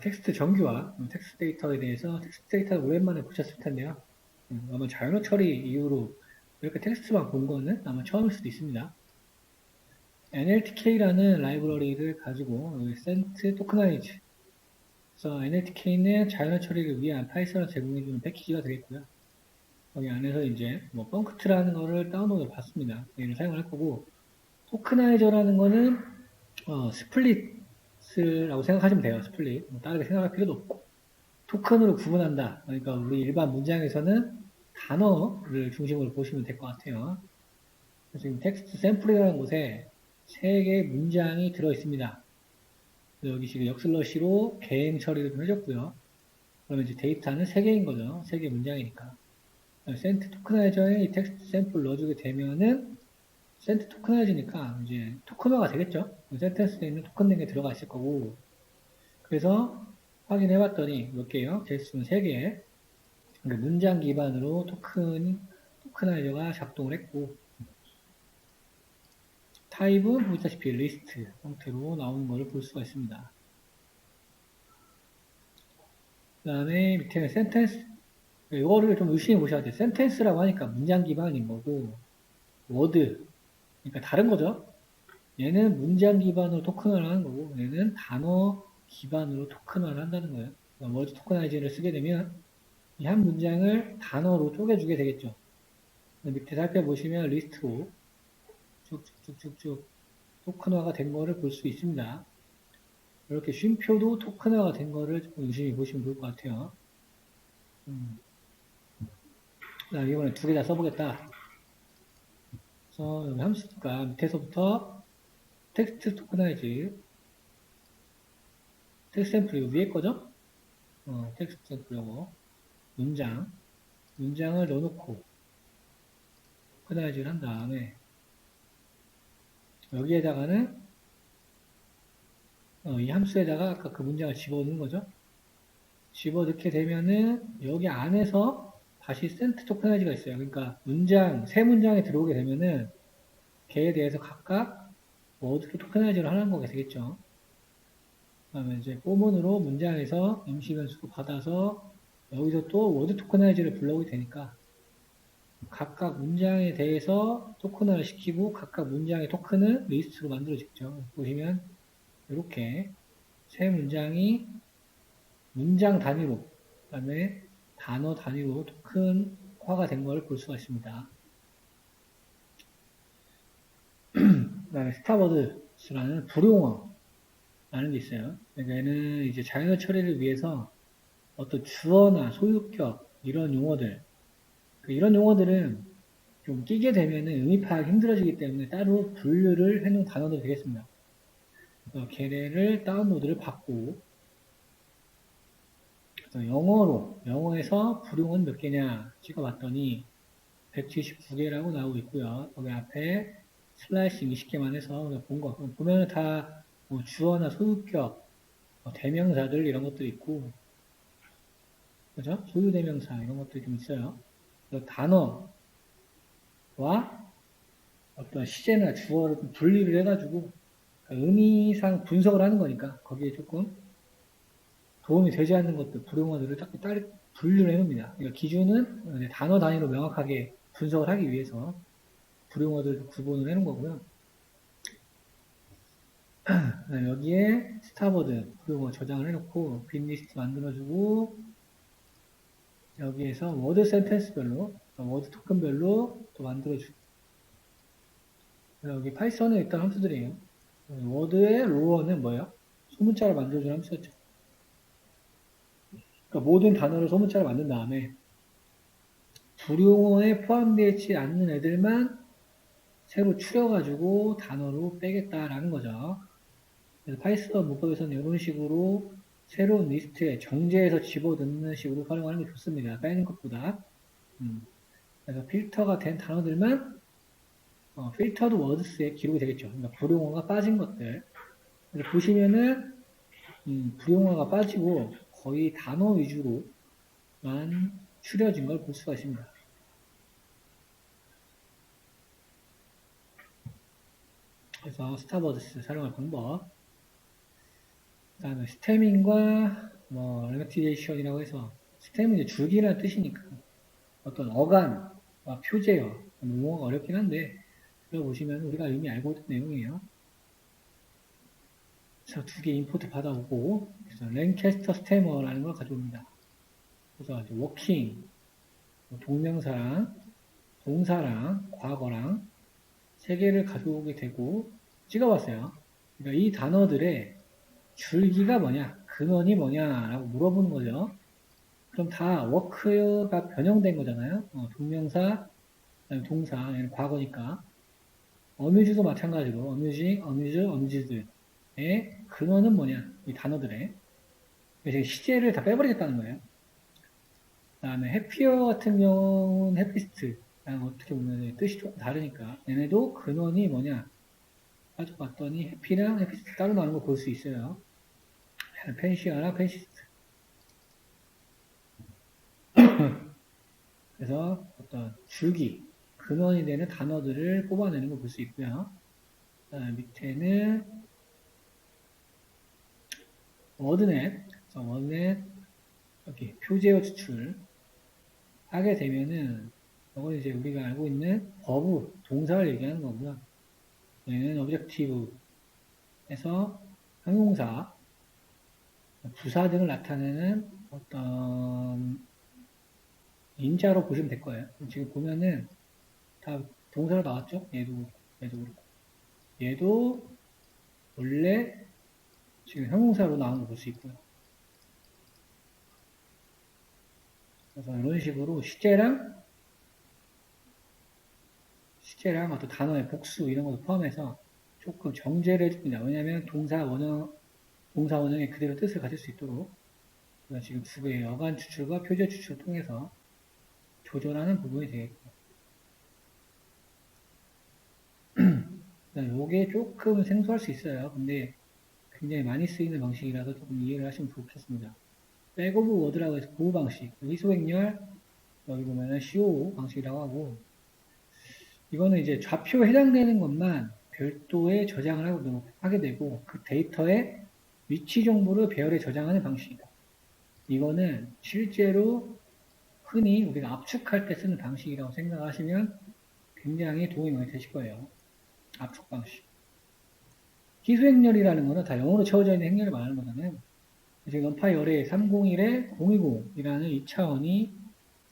텍스트 정규화, 텍스트 데이터에 대해서 텍스트 데이터를 오랜만에 보셨을 텐데요. 아마 자연어 처리 이후로 이렇게 텍스트만 본 거는 아마 처음일 수도 있습니다. NLTK라는 라이브러리를 가지고 센트 토크나이즈. 그래서 NLTK는 자연어 처리를 위한 파이썬을 제공해주는 패키지가 되겠고요. 거기 안에서 이제 뭐 펑크트라는 거를 다운로드 받습니다. 얘를 사용을 할 거고 토크나이저라는 거는 스플릿이라고 생각하시면 돼요. 스플릿. 뭐 다르게 생각할 필요도 없고 토큰으로 구분한다. 그러니까 우리 일반 문장에서는 단어를 중심으로 보시면 될 것 같아요. 지금 텍스트 샘플이라는 곳에 세 개의 문장이 들어 있습니다. 여기 지금 역슬러시로 개행 처리를 좀 해줬고요. 그러면 이제 데이터는 세 개인 거죠. 세 개 문장이니까. 센트 토크나이저에 이 텍스트 샘플 넣어주게 되면은 센트 토크나이즈니까 이제 토큰화가 되겠죠. 센텐스에 있는 토큰된 게 들어가 있을 거고. 그래서 확인해 봤더니 몇 개요? 개수는 3개. 문장 기반으로 토크나이저가 작동을 했고, 타입은 보시다시피 리스트 형태로 나오는 것을 볼 수가 있습니다. 그 다음에 밑에는 센텐스. 이거를 좀 유심히 보셔야 돼요. 센텐스라고 하니까 문장 기반인 거고, 워드. 그러니까 다른 거죠. 얘는 문장 기반으로 토큰화를 하는 거고, 얘는 단어 기반으로 토큰화를 한다는 거예요. 그러니까 워드 토크나이저를 쓰게 되면 이 한 문장을 단어로 쪼개주게 되겠죠. 밑에 살펴보시면 리스트로 쭉쭉쭉쭉쭉 토큰화가 된 거를 볼 수 있습니다. 이렇게 쉼표도 토큰화가 된 거를 좀 유심히 보시면 좋을 것 같아요. 그다음 이번에 두 개 다 써보겠다. 그래서 여기 함수니까 밑에서부터 텍스트 토크나이즈 텍스트 샘플 위에 거죠? 텍스트 샘플 요거 문장을 넣어놓고 토크나이즈를 한 다음에 여기에다가는 이 함수에다가 아까 그 문장을 집어넣는 거죠. 집어넣게 되면은 여기 안에서 다시 센트 토크나이즈가 있어요. 그러니까 세 문장에 들어오게 되면은 걔에 대해서 각각 어떻게 토크나이즈를 하는 거가 되겠죠. 그다음에 이제 포문으로 문장에서 임시 변수도 받아서 여기서 또 워드 토크나이즈를 불러오게 되니까 각각 문장에 대해서 토큰화를 시키고 각각 문장의 토큰을 리스트로 만들어지죠. 보시면 이렇게 세 문장이 문장 단위로 그다음에 단어 단위로 토큰화가 된 걸 볼 수가 있습니다. 그다음에 스타버드스라는 불용어라는 게 있어요. 그러니까 얘는 이제 자연어 처리를 위해서 어떤 주어나 소유격 이런 용어들 이런 용어들은 좀 끼게 되면 의미 파악이 힘들어지기 때문에 따로 분류를 해놓은 단어도 되겠습니다. 걔네를 다운로드를 받고 영어에서 불용어는 몇 개냐 찍어봤더니 179개라고 나오고 있고요. 거기 앞에 슬라이싱 20개만 해서 본 거. 보면은 다뭐 주어나 소유격, 대명사들 이런 것들이 있고, 그죠? 소유대명사 이런 것들이 좀 있어요. 단어와 어떤 시제나 주어를 좀 분리를 해가지고 의미상 분석을 하는 거니까 거기에 조금 도움이 되지 않는 것들, 불용어들을 딱 분류를 해놓습니다. 그러니까 기준은 단어 단위로 명확하게 분석을 하기 위해서 불용어들 구분을 해놓은 거고요. 여기에 스타버드 불용어 저장을 해놓고 빈리스트 만들어주고 여기에서 워드 센텐스별로 워드 토큰별로 또 만들어주고 여기 파이썬에 있던 함수들이에요. 워드의 로어는 뭐예요? 소문자를 만들어주는 함수였죠. 그러니까 모든 단어를 소문자를 만든 다음에 불용어에 포함되어 있지 않는 애들만 새로 추려가지고 단어로 빼겠다라는 거죠. 그래서 파이썬 문법에서는 이런 식으로 새로운 리스트에 정제해서 집어넣는 식으로 활용하는 게 좋습니다. 빼는 것보다. 그래서 필터가 된 단어들만 필터드 워드스에 기록이 되겠죠. 그러니까 불용어가 빠진 것들. 그래서 보시면은 불용어가 빠지고 거의 단어 위주로만 추려진 걸 볼 수가 있습니다. 그래서 스타버드스 사용할 방법. 그다음에 스태밍과 뭐 레메티제이션이라고 해서 스템은 이제 줄기라는 뜻이니까 어떤 어간과 표제어 용어가 어렵긴 한데 들어보시면 우리가 이미 알고 있는 내용이에요. 그래서 두 개 임포트 받아오고 그래서 랭캐스터 스태머라는 걸 가져옵니다. 그래서 이제 워킹 동명사랑 동사랑 과거랑 세 개를 가져오게 되고 찍어봤어요. 그러니까 이 단어들의 줄기가 뭐냐, 근원이 뭐냐라고 물어보는 거죠. 그럼 다 워크가 변형된 거잖아요. 동명사, 동사, 과거니까. 어뮤즈도 마찬가지로 어뮤징, 어뮤즈, 어뮤즈드의 근원은 뭐냐, 이 단어들의. 그래서 시제를 다 빼버리겠다는 거예요. 그 다음에 해피어 같은 경우는 해피스트랑 어떻게 보면 뜻이 조금 다르니까 얘네도 근원이 뭐냐 따져봤더니 해피랑 해피스트 따로 나오는 거 볼 수 있어요. 펜시아랑 펜시스트. 그래서 어떤 줄기, 근원이 되는 단어들을 뽑아내는 거 볼 수 있고요. 밑에는 워드넷, 워드넷 여기 표제어 추출 하게 되면은 이건 이제 우리가 알고 있는 버브, 동사를 얘기하는 거고요. 얘는 objective에서 형용사, 부사 등을 나타내는 어떤 인자로 보시면 될 거예요. 지금 보면은 다 동사로 나왔죠? 얘도 그렇고. 얘도 원래 지금 형용사로 나온 거 볼 수 있고요. 그래서 이런 식으로 시제랑 어떤 단어의 복수 이런 것도 포함해서 조금 정제를 해줍니다. 왜냐하면 동사 원형의 그대로 뜻을 가질 수 있도록 지금 두 개의 어간 추출과 표제 추출을 통해서 조절하는 부분이 되겠고 요게 조금 생소할 수 있어요. 근데 굉장히 많이 쓰이는 방식이라서 조금 이해를 하시면 좋겠습니다. 백 오브 워드라고 해서 보호 방식, 희소행렬, 여기 보면은 CO 방식이라고 하고, 이거는 이제 좌표에 해당되는 것만 별도의 저장을 하게 되고, 그 데이터의 위치 정보를 배열에 저장하는 방식이다. 이거는 실제로 흔히 우리가 압축할 때 쓰는 방식이라고 생각하시면 굉장히 도움이 많이 되실 거예요. 압축 방식. 희소행렬이라는 거는 다 영어로 채워져 있는 행렬을 말하는 거잖아요. 지금 연파이 열에 301에 020이라는 2차원이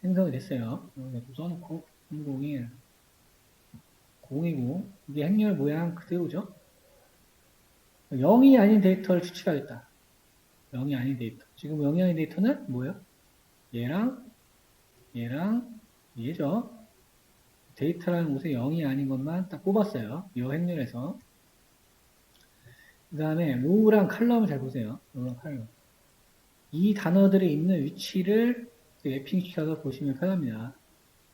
생성이 됐어요. 여기 써놓고 301, 020 이게 행렬 모양 그대로죠. 0이 아닌 데이터를 추출하겠다. 0이 아닌 데이터. 지금 0이 아닌 데이터는 뭐예요? 얘랑 얘죠. 데이터라는 곳에 0이 아닌 것만 딱 뽑았어요. 이 행렬에서. 그 다음에 로우랑 칼럼을 잘 보세요. 로우랑 칼럼. 이 단어들이 있는 위치를 맵핑시켜서 보시면 편합니다.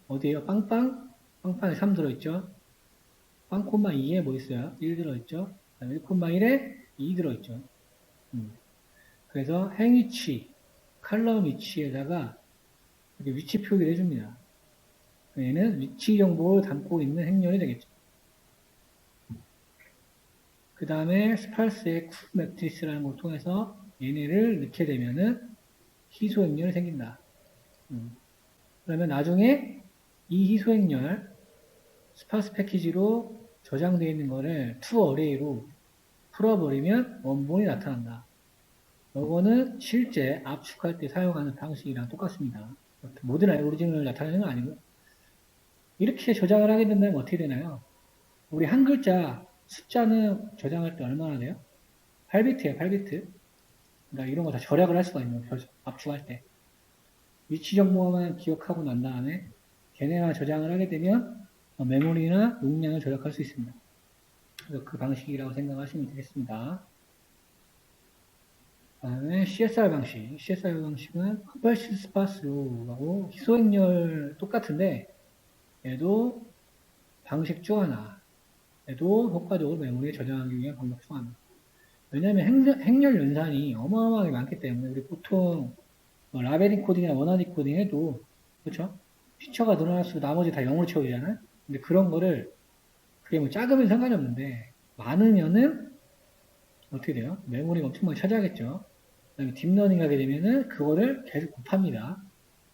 어디에요? 빵빵에 3 들어있죠? 빵, 2에 뭐 있어요? 1 들어있죠? 1, 1에 2 들어있죠? 그래서 행위치, 칼럼 위치에다가 이렇게 위치 표기를 해줍니다. 얘는 위치 정보를 담고 있는 행렬이 되겠죠. 그 다음에 스팔스의 쿨 매트리스라는 걸 통해서 얘네를 넣게 되면은 희소 행렬이 생긴다. 그러면 나중에 이 희소 행렬 스파스 패키지로 저장되어 있는 거를 to array로 풀어버리면 원본이 나타난다. 이거는 실제 압축할 때 사용하는 방식이랑 똑같습니다. 모든 오리지널을 나타내는 건 아니고 이렇게 저장을 하게 된다면 어떻게 되나요? 우리 한 글자 숫자는 저장할 때 얼마나 돼요? 8비트예요, 8비트. 그러니까 이런 거 다 절약을 할 수가 있는 거죠. 압축할 때. 위치 정보만 기억하고 난 다음에 걔네만 저장을 하게 되면 메모리나 용량을 절약할 수 있습니다. 그래서 그 방식이라고 생각하시면 되겠습니다. 그 다음에 CSR 방식. CSR 방식은 컴펄시브 스파스로하고 희소행렬 똑같은데 얘도 방식 중 하나. 얘도 효과적으로 메모리에 저장하기 위한 방법 중 하나. 왜냐하면 행렬 연산이 어마어마하게 많기 때문에 우리 보통 라벨 인코딩이나 원하드 인코딩 해도 그렇죠? 피처가 늘어날수록 나머지 다 0으로 채워지잖아요. 근데 그런 거를 그게 뭐 작으면 상관이 없는데 많으면은 어떻게 돼요? 메모리가 엄청 많이 차지하겠죠. 그다음에 딥러닝 하게 되면은 그거를 계속 곱합니다.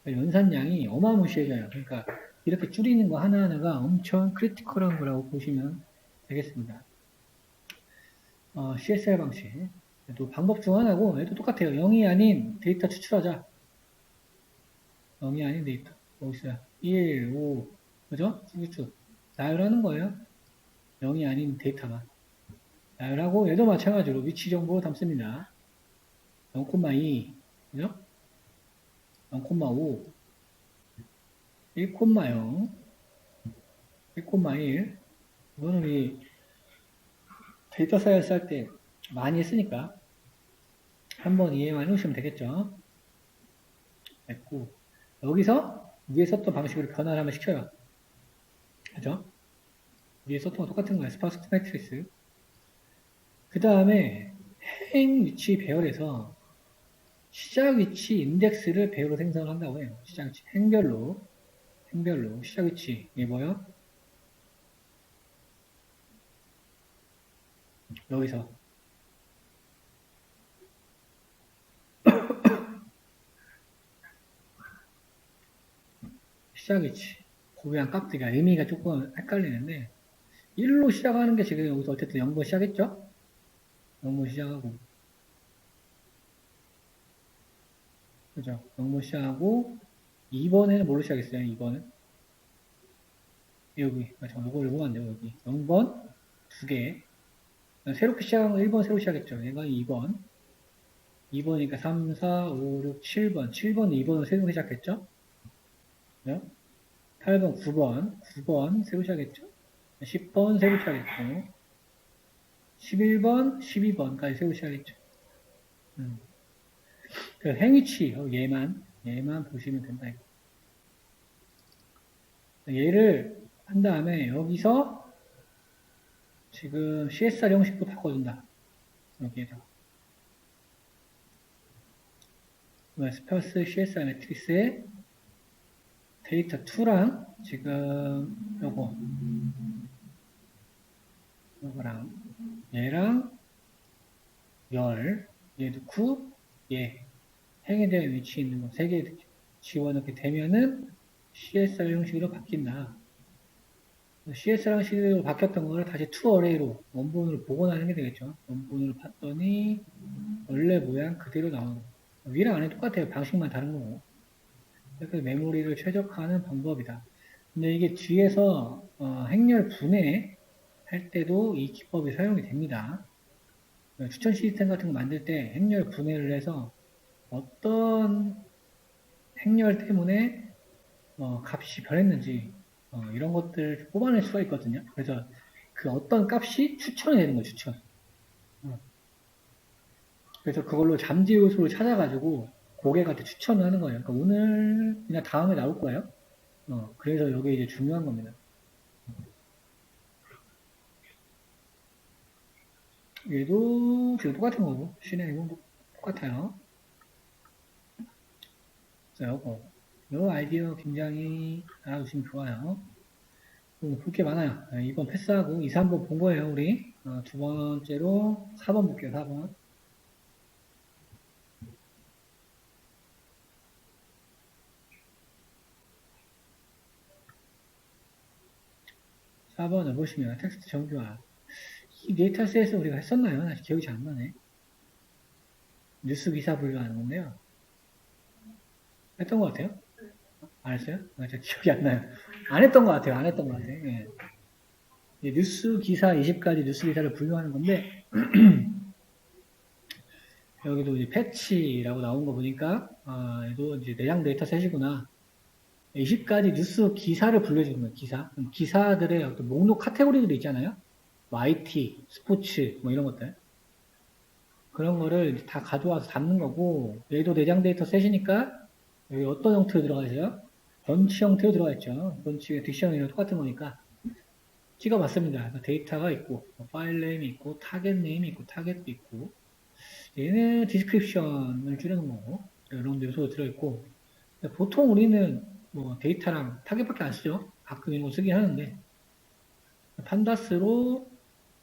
연산량이 어마무시해져요. 그러니까 이렇게 줄이는 거 하나하나가 엄청 크리티컬한 거라고 보시면 되겠습니다. CSR 방식. 또 방법 중 하나고, 얘도 똑같아요. 0이 아닌 데이터 추출하자. 0이 아닌 데이터. 뭐 있어요? 1, 5, 그죠? 쭉쭉. 나열하는 거예요. 0이 아닌 데이터만. 나열하고, 얘도 마찬가지로 위치 정보 담습니다. 0,2, 그죠? 0,5, 1,0, 1,1. 이거는 우리 데이터 사이언스 할 때 많이 했으니까 한번 이해만 해주시면 되겠죠. 됐고, 여기서 위에 썼던 방식으로 변화를 한번 시켜요. 그죠? 위에 썼던 거 똑같은 거예요. 스파스 매트리스. 그 다음에 행 위치 배열에서 시작 위치 인덱스를 배열로 생성을 한다고 해요. 시작 위치 행별로 시작 위치 이게 뭐예요? 여기서 시작 위치 고유한 깍두기가 의미가 조금 헷갈리는데 1로 시작하는 게 지금 여기서 어쨌든 0번 시작했죠? 0번 시작하고 그죠? 0번 시작하고 2번에는 뭘로 시작했어요? 2번은 여기 잠깐 이걸 보면 안 돼요. 여기 0번 2개 새롭게 시작한 거 1번 새로 시작했죠. 얘가 2번 2번이니까 3, 4, 5, 6, 7번 7번 2번을 새로 시작했죠? 그죠? 8번 9번 새로 시작했죠? 10번 새로 시작했고 11번 12번까지 새로 시작했죠. 그 행위치 얘만 보시면 된다. 얘를 한 다음에 여기서 지금 CSR 형식도 바꿔준다. 여기에서 스파스 CSR 매트리스에 데이터 2랑 지금 요거랑 얘랑 얘 넣고 얘 행에 대한 위치 있는 거 3개 지워넣게 되면은 CSR 형식으로 바뀐다. CSR 형식으로 바뀌었던 거를 다시 2어레이로 원본으로 복원하는 게 되겠죠. 원본으로 봤더니 원래 모양 그대로 나오는 거. 위랑 안에 똑같아요. 방식만 다른 거고. 그래서 메모리를 최적화하는 방법이다. 근데 이게 뒤에서 행렬 분해 할 때도 이 기법이 사용이 됩니다. 추천 시스템 같은 거 만들 때 행렬 분해를 해서 어떤 행렬 때문에 값이 변했는지 이런 것들을 뽑아낼 수가 있거든요. 그래서 그 어떤 값이 추천이 되는 거예요. 추천. 그래서 그걸로 잠재 요소를 찾아가지고 고객한테 추천을 하는 거예요. 그러니까 오늘이나 다음에 나올 거예요. 그래서 이게 이제 중요한 겁니다. 얘도 지금 똑같은 거고, 실행은 똑같아요. 그래서 요 아이디어 굉장히 알아두시면 좋아요. 볼 게 많아요. 이번 패스하고 2, 3번 본 거예요, 우리. 두 번째로 4번 볼게요, 4번. 4번을 보시면 텍스트 정규화. 이 데이터셋에서 우리가 했었나요? 다시 기억이 잘 안 나네. 뉴스 기사 분류하는 건데요. 했던 것 같아요? 안 했어요? 제가 기억이 안 나요. 안 했던 것 같아요. 안 했던 것 같아요. 예. 뉴스 기사 20가지 뉴스 기사를 분류하는 건데 여기도 이제 패치라고 나온 거 보니까 얘도 이제 내장 데이터셋이구나. 20가지 뉴스 기사를 분류해주는 거예요. 기사들의 어떤 목록 카테고리들이 있잖아요. 뭐 IT, 스포츠 뭐 이런 것들. 그런 거를 다 가져와서 담는 거고 얘도 내장 데이터셋이니까 여기 어떤 형태로 들어가 있어요? 번치 형태로 들어가 있죠. 번치가 딕셔너리랑 똑같은 거니까 찍어봤습니다. 데이터가 있고 파일 네임이 있고 타겟 네임이 있고 타겟도 있고 얘는 디스크립션을 주는 거고 이런 요소가 들어있고 보통 우리는 뭐 데이터랑 타겟밖에 안 쓰죠. 가끔 이런 거 쓰긴 하는데 판다스로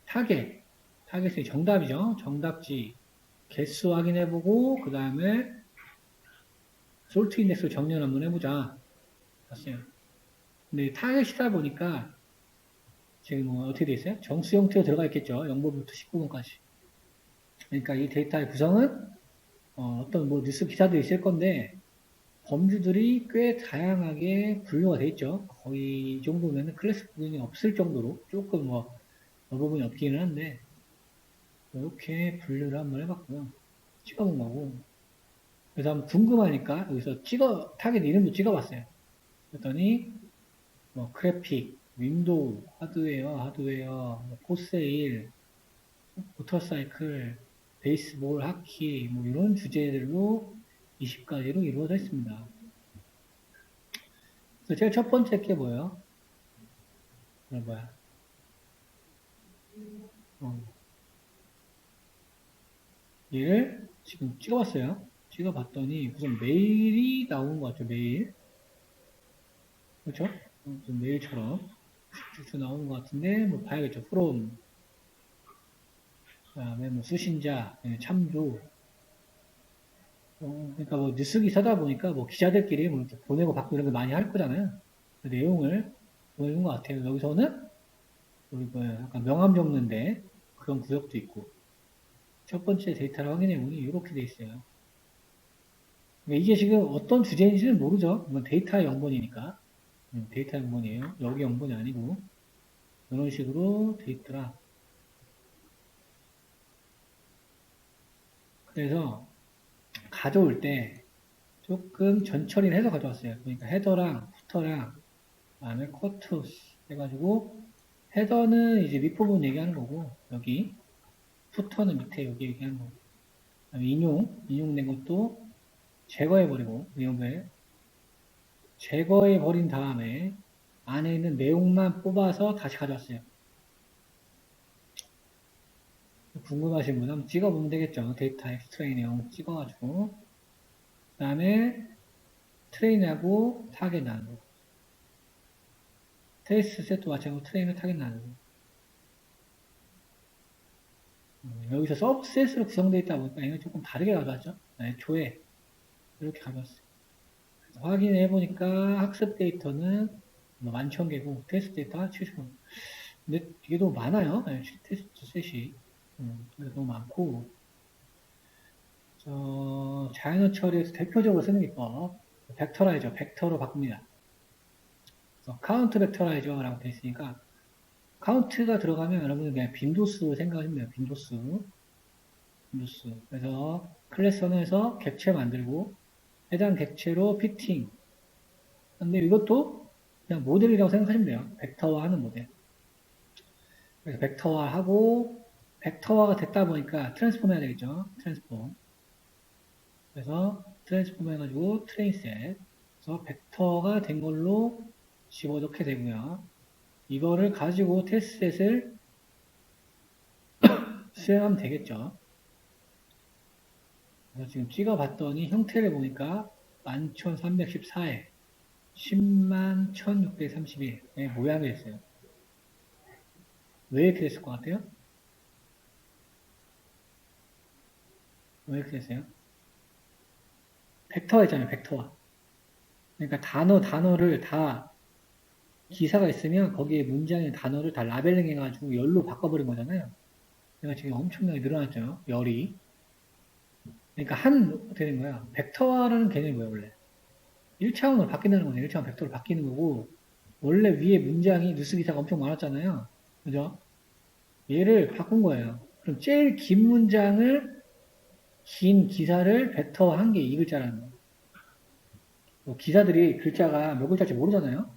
타겟 타겟이 정답이죠. 정답지 개수 확인해보고 그 다음에 솔트 인덱스를 정리를 한번 해보자. 봤어요. 근데 타겟이다 보니까 지금 뭐 어떻게 돼 있어요? 정수 형태로 들어가 있겠죠. 0번부터 19번까지. 그러니까 이 데이터의 구성은 어떤 뭐 뉴스 기사들이 있을 건데 범주들이 꽤 다양하게 분류가 돼 있죠. 거의 이 정도면 클래스 부분이 없을 정도로 조금 뭐 부분이 없기는 한데 이렇게 분류를 한번 해봤고요. 찍어본 거고. 그래서 한번 궁금하니까 여기서 타겟 이름도 찍어봤어요. 그랬더니 뭐 크래픽, 윈도우, 하드웨어, 뭐 포세일, 모터사이클, 베이스볼, 하키 뭐 이런 주제들로 20가지로 이루어져 있습니다. 그래서 제일 첫 번째 게 뭐예요? 뭐야? 얘를 지금 찍어봤어요. 찍어봤더니 무슨 메일이 나온 것 같죠, 메일. 그렇죠? 무슨 메일처럼 쭉쭉 나오는 것 같은데, 뭐 봐야겠죠. from, 그 다음에 뭐 수신자, 참조. 그러니까 뭐 뉴스 기사다 보니까 뭐 기자들끼리 뭐 이렇게 보내고 받고 이런 거 많이 할 거잖아요. 그 내용을 보내는 것 같아요. 여기서는 우리 뭐 약간 명함 적는데 그런 구역도 있고. 첫 번째 데이터를 확인해 보니 이렇게 돼 있어요. 이게 지금 어떤 주제인지는 모르죠. 이건 데이터 영번이니까. 데이터 영번이에요. 여기 영번이 아니고. 이런 식으로 돼 있더라. 그래서 가져올 때 조금 전처리를 해서 가져왔어요. 그러니까 헤더랑 푸터랑 그다음에 커트 해가지고 헤더는 이제 밑부분 얘기하는 거고 여기 푸터는 밑에 여기 얘기하는 거고 인용된 것도 제거해버리고 내용을 제거해버린 다음에 안에 있는 내용만 뽑아서 다시 가져왔어요. 궁금하신 분 한번 찍어보면 되겠죠. 데이터 엑스트레이 내용 찍어가지고 그 다음에 트레인하고 타겟 나누고 테스트 세트 마찬가지로 트레인을 타겟 나누고 여기서 서브셋으로 구성되어 있다 보니까 이거 조금 다르게 가져왔죠. 애초에 이렇게 가져왔어요. 확인해 보니까 학습 데이터는 뭐 11,000개고 테스트 데이터 70개. 근데 이게 너무 많아요. 테스트 셋이. 너무 많고 자연어 처리에서 대표적으로 쓰는 기법 벡터라이저, 벡터로 바꿉니다. 카운트 벡터라이저라고 되어 있으니까 카운트가 들어가면 여러분은 그냥 빈도수 생각하시면 돼요. 빈도수. 그래서 클래스 언어에서 객체 만들고 해당 객체로 피팅. 근데 이것도 그냥 모델이라고 생각하시면 돼요. 벡터화하는 모델. 그래서 벡터화하고 벡터화가 됐다 보니까 트랜스폼 해야 되겠죠. 트랜스폼. 그래서 트랜스폼 해가지고 트레인셋. 그래서 벡터가 된 걸로 집어넣게 되고요. 이거를 가지고 테스트셋을 수행하면 되겠죠. 그래서 지금 찍어봤더니 형태를 보니까 11,314에 101,631의 모양이 됐어요. 왜 이렇게 됐을 것 같아요? 왜 이렇게 됐어요? 벡터화 있잖아요, 벡터화. 그러니까 단어를 다 기사가 있으면 거기에 문장의 단어를 다 라벨링 해가지고 열로 바꿔버린 거잖아요. 그러니까 지금 엄청나게 늘어났죠, 열이. 그러니까 되는 거야. 벡터화라는 개념이 뭐야, 원래? 1차원으로 바뀐다는 거죠. 1차원 벡터로 바뀌는 거고, 원래 위에 문장이 뉴스 기사가 엄청 많았잖아요. 그죠? 얘를 바꾼 거예요. 그럼 제일 긴 기사를 벡터화한 게 이 글자라는 거예요. 기사들이 글자가 몇 글자인지 모르잖아요.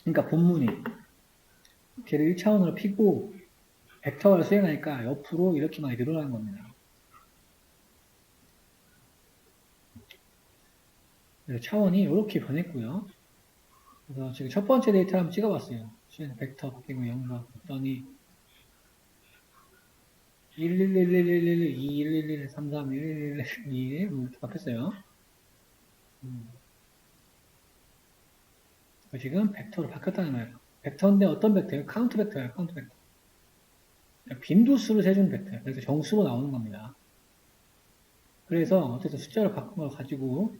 그러니까 본문이 걔를 1차원으로 피고 벡터화를 수행하니까 옆으로 이렇게 많이 늘어나는 겁니다. 그래서 차원이 이렇게 변했고요. 그래서 지금 첫 번째 데이터 한번 찍어봤어요. 벡터 바뀌고 0번 했더니 1111111 2111 33 111 2 이렇게 바뀌었어요. 지금 벡터로 바뀌었다는 거예요. 벡터인데 어떤 벡터예요? 카운트 벡터예요. 카운트 벡터. 빈도수를 세준 벡터. 그래서 정수로 나오는 겁니다. 그래서 어쨌든 숫자를 바꾼 걸 가지고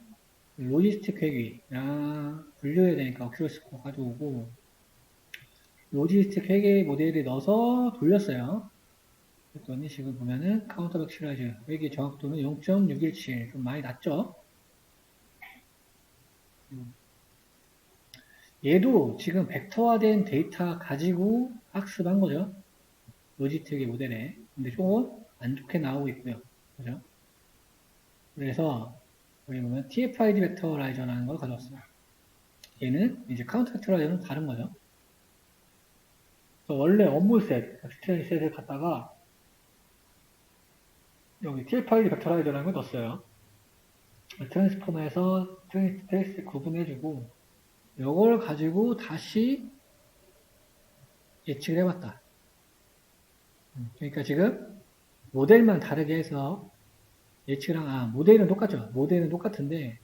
로지스틱 회귀랑 분류해야 되니까 오큐러스코 가져오고 로지스틱 회계 모델에 넣어서 돌렸어요. 그랬더니 지금 보면은 카운터 백시라이즈 회계 정확도는 0.617 좀 많이 낮죠? 얘도 지금 벡터화된 데이터 가지고 학습한 거죠. 로지스틱의 모델에. 근데 조금 안 좋게 나오고 있고요. 그죠? 그래서 여기 보면 TF-ID 벡터라이저라는 걸 가져왔어요. 얘는 이제 카운터 벡터라이저는 다른 거죠. 그래서 원래 원몰셋, 스트레이 셋을 갖다가 여기 TF-ID 벡터라이저라는 걸 넣었어요. 트랜스포머에서 트레이스 구분해주고 이걸 가지고 다시 예측을 해봤다. 그러니까 지금 모델만 다르게 해서 예측이랑 모델은 똑같죠. 모델은 똑같은데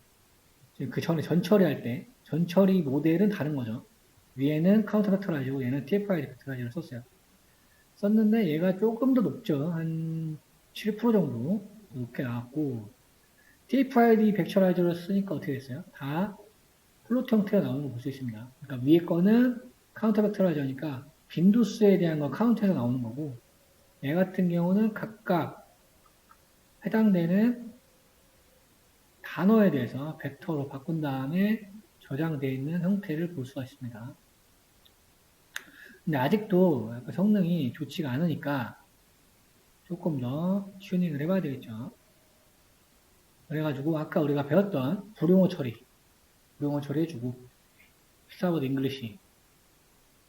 지금 그 전에 전처리할 때 전처리 모델은 다른 거죠. 위에는 카운터 벡터라이저고 얘는 TF-ID 벡터라이저를 썼어요. 썼는데 얘가 조금 더 높죠. 한 7% 정도 높게 나왔고 TF-ID 벡터라이저를 쓰니까 어떻게 됐어요? 다 플로트 형태가 나오는 걸 볼 수 있습니다. 그러니까 위에 거는 카운터 벡터라이저니까 빈도수에 대한 건 카운트해서 나오는 거고 얘 같은 경우는 각각 해당되는 단어에 대해서 벡터로 바꾼 다음에 저장되어 있는 형태를 볼 수가 있습니다. 근데 아직도 성능이 좋지가 않으니까 조금 더 튜닝을 해봐야 되겠죠. 그래가지고 아까 우리가 배웠던 불용어 처리 해주고 스타워드 잉글리시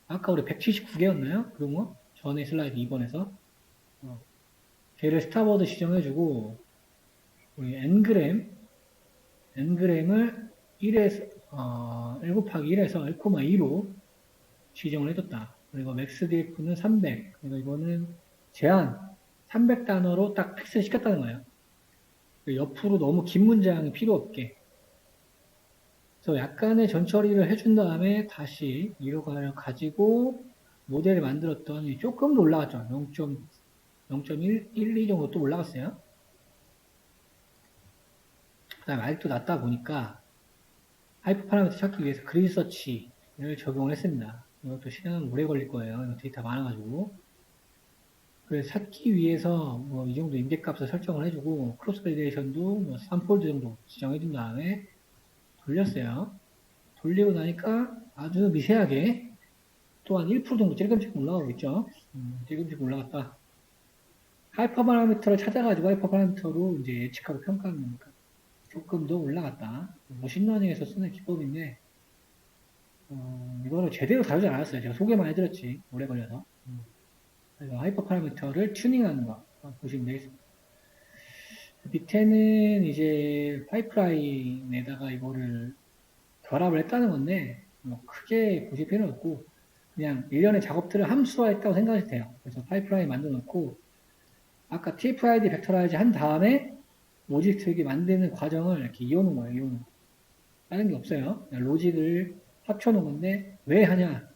아까 우리 179개였나요? 불용어? 전에 슬라이드 2번에서 걔를 스타워드 지정해주고 우리 ng램을 1에서 1 곱하기 1에서 1,2로 지정을 해줬다. 그리고 maxdf는 300. 그리고 이거는 제한 300단어로 딱 픽스 시켰다는 거예요. 옆으로 너무 긴 문장이 필요 없게. 그래서 약간의 전처리를 해준 다음에 다시 이걸 가지고 모델을 만들었더니 조금 더 올라갔죠. 0.12 정도 또 올라갔어요. 그 다음에 아직도 낮다 보니까 하이퍼 파라미터 찾기 위해서 그리드 서치를 적용을 했습니다. 이것도 시간은 오래 걸릴 거예요. 데이터 많아가지고. 그래서 찾기 위해서 뭐 이 정도 임대값을 설정을 해주고 크로스 밸리데이션도 뭐 3폴드 정도 지정해준 다음에 돌렸어요. 돌리고 나니까 아주 미세하게 또 한 1% 정도 찔끔찔끔 올라가고 있죠. 찔끔찔끔 올라갔다. 하이퍼 파라미터를 찾아가지고 하이퍼 파라미터로 이제 예측하고 평가하는 거니까 조금 더 올라갔다. 머신러닝에서 쓰는 기법인데 이거를 제대로 다루지 않았어요. 제가 소개만 해드렸지. 오래 걸려서. 그래서 하이퍼 파라미터를 튜닝하는 거 보시면 되겠습니다. 밑에는 이제 파이프라인에다가 이거를 결합을 했다는 건데 뭐 크게 보실 필요는 없고 그냥 일련의 작업들을 함수화했다고 생각하셔도 돼요. 그래서 파이프라인 만들어 놓고 아까 TF-ID 벡터라이즈 한 다음에 로직특이 만드는 과정을 이렇게 이어놓은 거예요. 이어놓은. 다른 게 없어요. 그냥 로직을 합쳐놓은 건데 왜 하냐?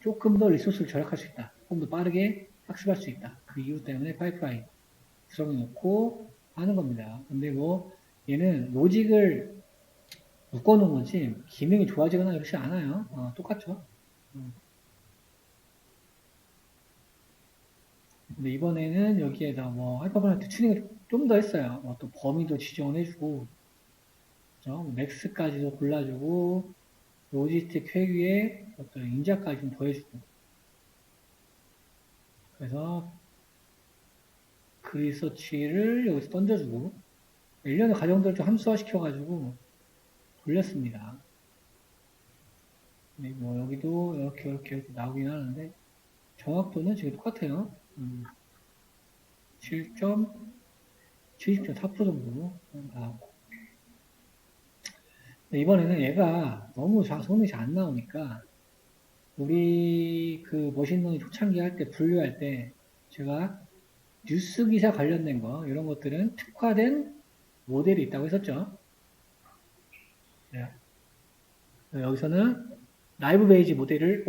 조금 더 리소스를 절약할 수 있다. 조금 더 빠르게 학습할 수 있다. 그 이유 때문에 파이프라인 구성해 놓고 하는 겁니다. 근데 뭐 얘는 로직을 묶어놓은 거지 기능이 좋아지거나 그렇지 않아요. 똑같죠. 근데 이번에는 여기에다 뭐 하이퍼파라미터 튜닝을 좀 더 했어요. 또 범위도 지정을 해주고 그죠? 맥스까지도 골라주고 로지스틱 회귀에 어떤 인자까지 좀 더해주고 그래서 그 리서치를 여기서 던져주고 일련의 과정들을 좀 함수화시켜가지고 돌렸습니다. 네, 뭐 여기도 이렇게 나오긴 하는데 정확도는 지금 똑같아요. 70.4% 정도 나왔고 이번에는 얘가 너무 손이 잘 안 나오니까 우리 그 머신러닝 초창기 할 때 분류할 때 제가 뉴스 기사 관련된 거 이런 것들은 특화된 모델이 있다고 했었죠. 네. 여기서는 라이브 베이지 모델을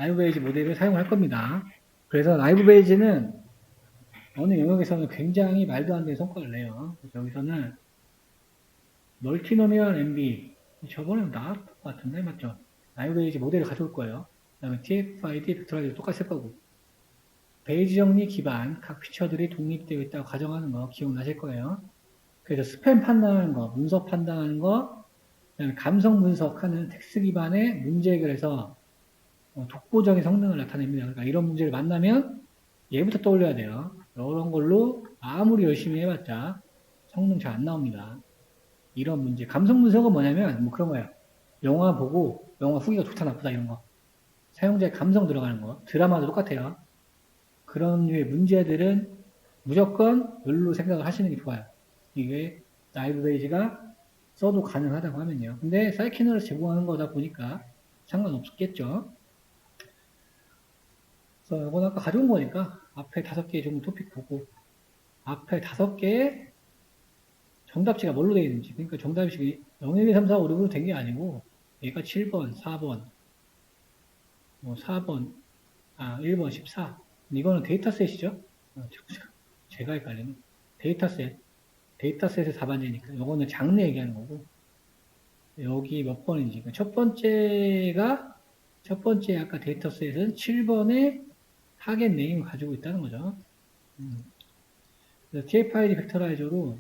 라이브 베이지 모델을 사용할 겁니다. 그래서 라이브 베이지는 어느 영역에서는 굉장히 말도 안 되는 성과를 내요. 그래서 여기서는 멀티노미얼 MB 저번에 나왔던 것 같은데 맞죠? 라이브 베이지 모델을 가져올 거예요. 그 다음에 TF-ID 벡터라이도 똑같을 거고 베이지 정리 기반 각 피처들이 독립되어 있다고 가정하는 거 기억나실 거예요. 그래서 스팸 판단하는 거, 문서 판단하는 거, 그다음에 감성 분석하는 텍스트 기반의 문제 해결에서 독보적인 성능을 나타냅니다. 그러니까 이런 문제를 만나면 얘부터 떠올려야 돼요. 이런 걸로 아무리 열심히 해봤자 성능 잘 안 나옵니다. 이런 문제. 감성 분석은 뭐냐면 뭐 그런 거예요. 영화 보고 영화 후기가 좋다 나쁘다 이런 거. 사용자의 감성 들어가는 거. 드라마도 똑같아요. 그런 류의 문제들은 무조건 룰로 생각을 하시는 게 좋아요. 이게 라이브 베이지가 써도 가능하다고 하면요. 근데 사이키너를 제공하는 거다 보니까 상관없겠죠. 그래서 이건 아까 가져온 거니까 앞에 5개 정도 토픽 보고 앞에 5개의 정답지가 뭘로 되어 있는지 그러니까 정답이 0, 1, 2, 3, 4, 5, 6으로 된 게 아니고 얘가 7번, 4번, 뭐 4번, 1번, 14 이거는 데이터셋이죠. 제가 헷갈리네. 데이터셋의 4반제니까 이거는 장르 얘기하는 거고 여기 몇 번인지 첫 번째 아까 데이터셋은 7번의 타겟 네임을 가지고 있다는 거죠. 그래서 TF-ID 벡터라이저로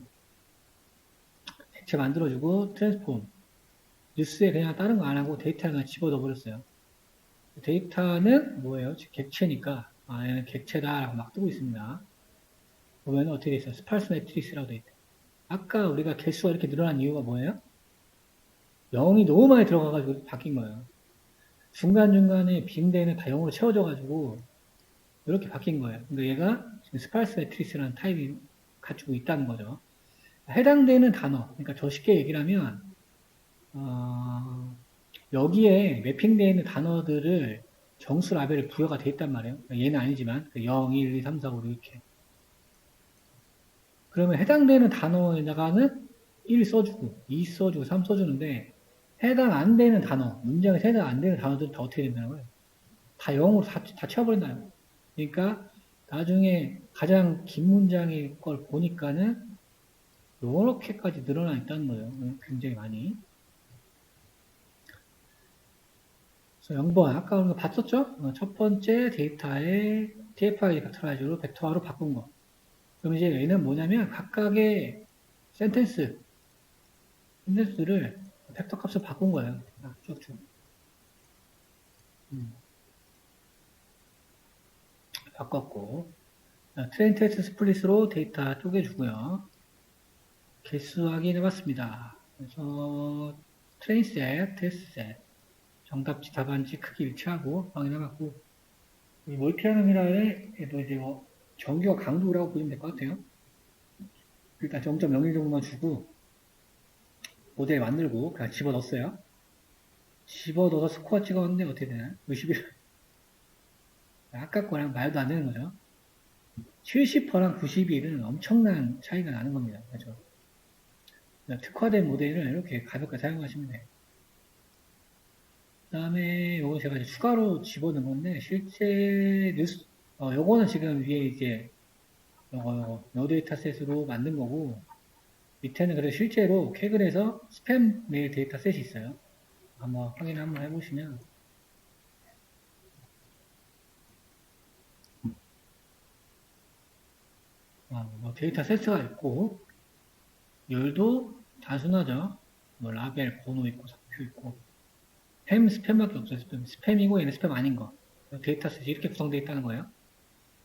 객체 만들어주고 트랜스폼 뉴스에 그냥 다른 거 안 하고 데이터를 그냥 집어넣어 버렸어요. 데이터는 뭐예요? 객체니까 얘는 객체다라고 막 뜨고 있습니다. 보면 어떻게 돼 있어요? 스팔스 매트릭스라고 돼 있대. 아까 우리가 개수가 이렇게 늘어난 이유가 뭐예요? 0이 너무 많이 들어가가지고 바뀐 거예요. 중간중간에 빈대는 다 0으로 채워져가지고 이렇게 바뀐 거예요. 근데 얘가 지금 스팔스 매트릭스라는 타입이 가지고 있다는 거죠. 해당되는 단어, 그러니까 더 쉽게 얘기를 하면 여기에 매핑되어 있는 단어들을 정수 라벨에 부여가 돼 있단 말이에요. 얘는 아니지만 0, 1, 2, 3, 4, 5, 6 이렇게. 그러면 해당되는 단어에다가는 1 써주고 2 써주고 3 써주는데 해당 안 되는 단어, 문장에서 해당 안 되는 단어들은 다 어떻게 된다는 거예요? 다 0으로 다 채워버린다는 거예요. 그러니까 나중에 가장 긴 문장의 걸 보니까는 이렇게까지 늘어나 있다는 거예요. 굉장히 많이. 그래서 0번, 아까 우리가 봤었죠? 첫 번째 데이터의 TF-ID 벡터라이저로 벡터화로 바꾼 거. 그럼 이제 얘는 뭐냐면 각각의 센텐스를 벡터 값을 바꾼 거예요. 쭉쭉. 바꿨고. 트레인 테스트 스플릿으로 데이터 쪼개주고요. 개수 확인해봤습니다. 그래서 트레인 셋, 테스트 셋, 정답지, 답안지 크기 일치하고 확인해봤고 이 멀티하는이라에도 이제 정규와 강도라고 보시면 될 것 같아요. 일단 0.01 정도만 주고 모델 만들고 그냥 집어넣었어요. 집어넣어서 스코어 찍었는데 어떻게 되나요? 51. 아까 거랑 말도 안 되는 거죠. 70%랑 91은 엄청난 차이가 나는 겁니다. 그렇죠? 특화된 모델을 이렇게 가볍게 사용하시면 돼요. 그 다음에 요거 제가 이제 추가로 집어넣은 건데 실제 뉴스 요거는 지금 위에 이제 요거 요 데이터셋으로 만든 거고 밑에는 그래도 실제로 캐글에서 스팸 메일 데이터셋이 있어요. 한번 확인 한번 해보시면 뭐 데이터 세트가 있고 열도 단순하죠. 뭐 라벨, 번호 있고 상표 있고 스팸밖에 없어요. 스팸이고 얘는 스팸 아닌 거. 데이터셋이 이렇게 구성되어 있다는 거예요.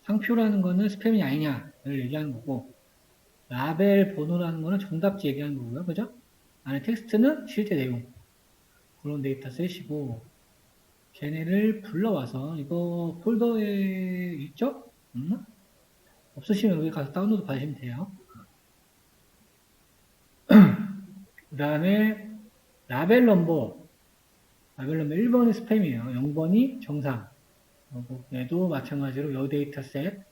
상표라는 거는 스팸이 아니냐를 얘기하는 거고 라벨, 번호라는 거는 정답지 얘기하는 거고요. 그죠? 안에 텍스트는 실제 내용. 그런 데이터셋이고 걔네를 불러와서 이거 폴더에 있죠? 없으시면 여기 가서 다운로드 받으시면 돼요. 그 다음에 라벨 넘버 1번이 스팸이에요. 0번이 정상. 얘도 마찬가지로 여 데이터셋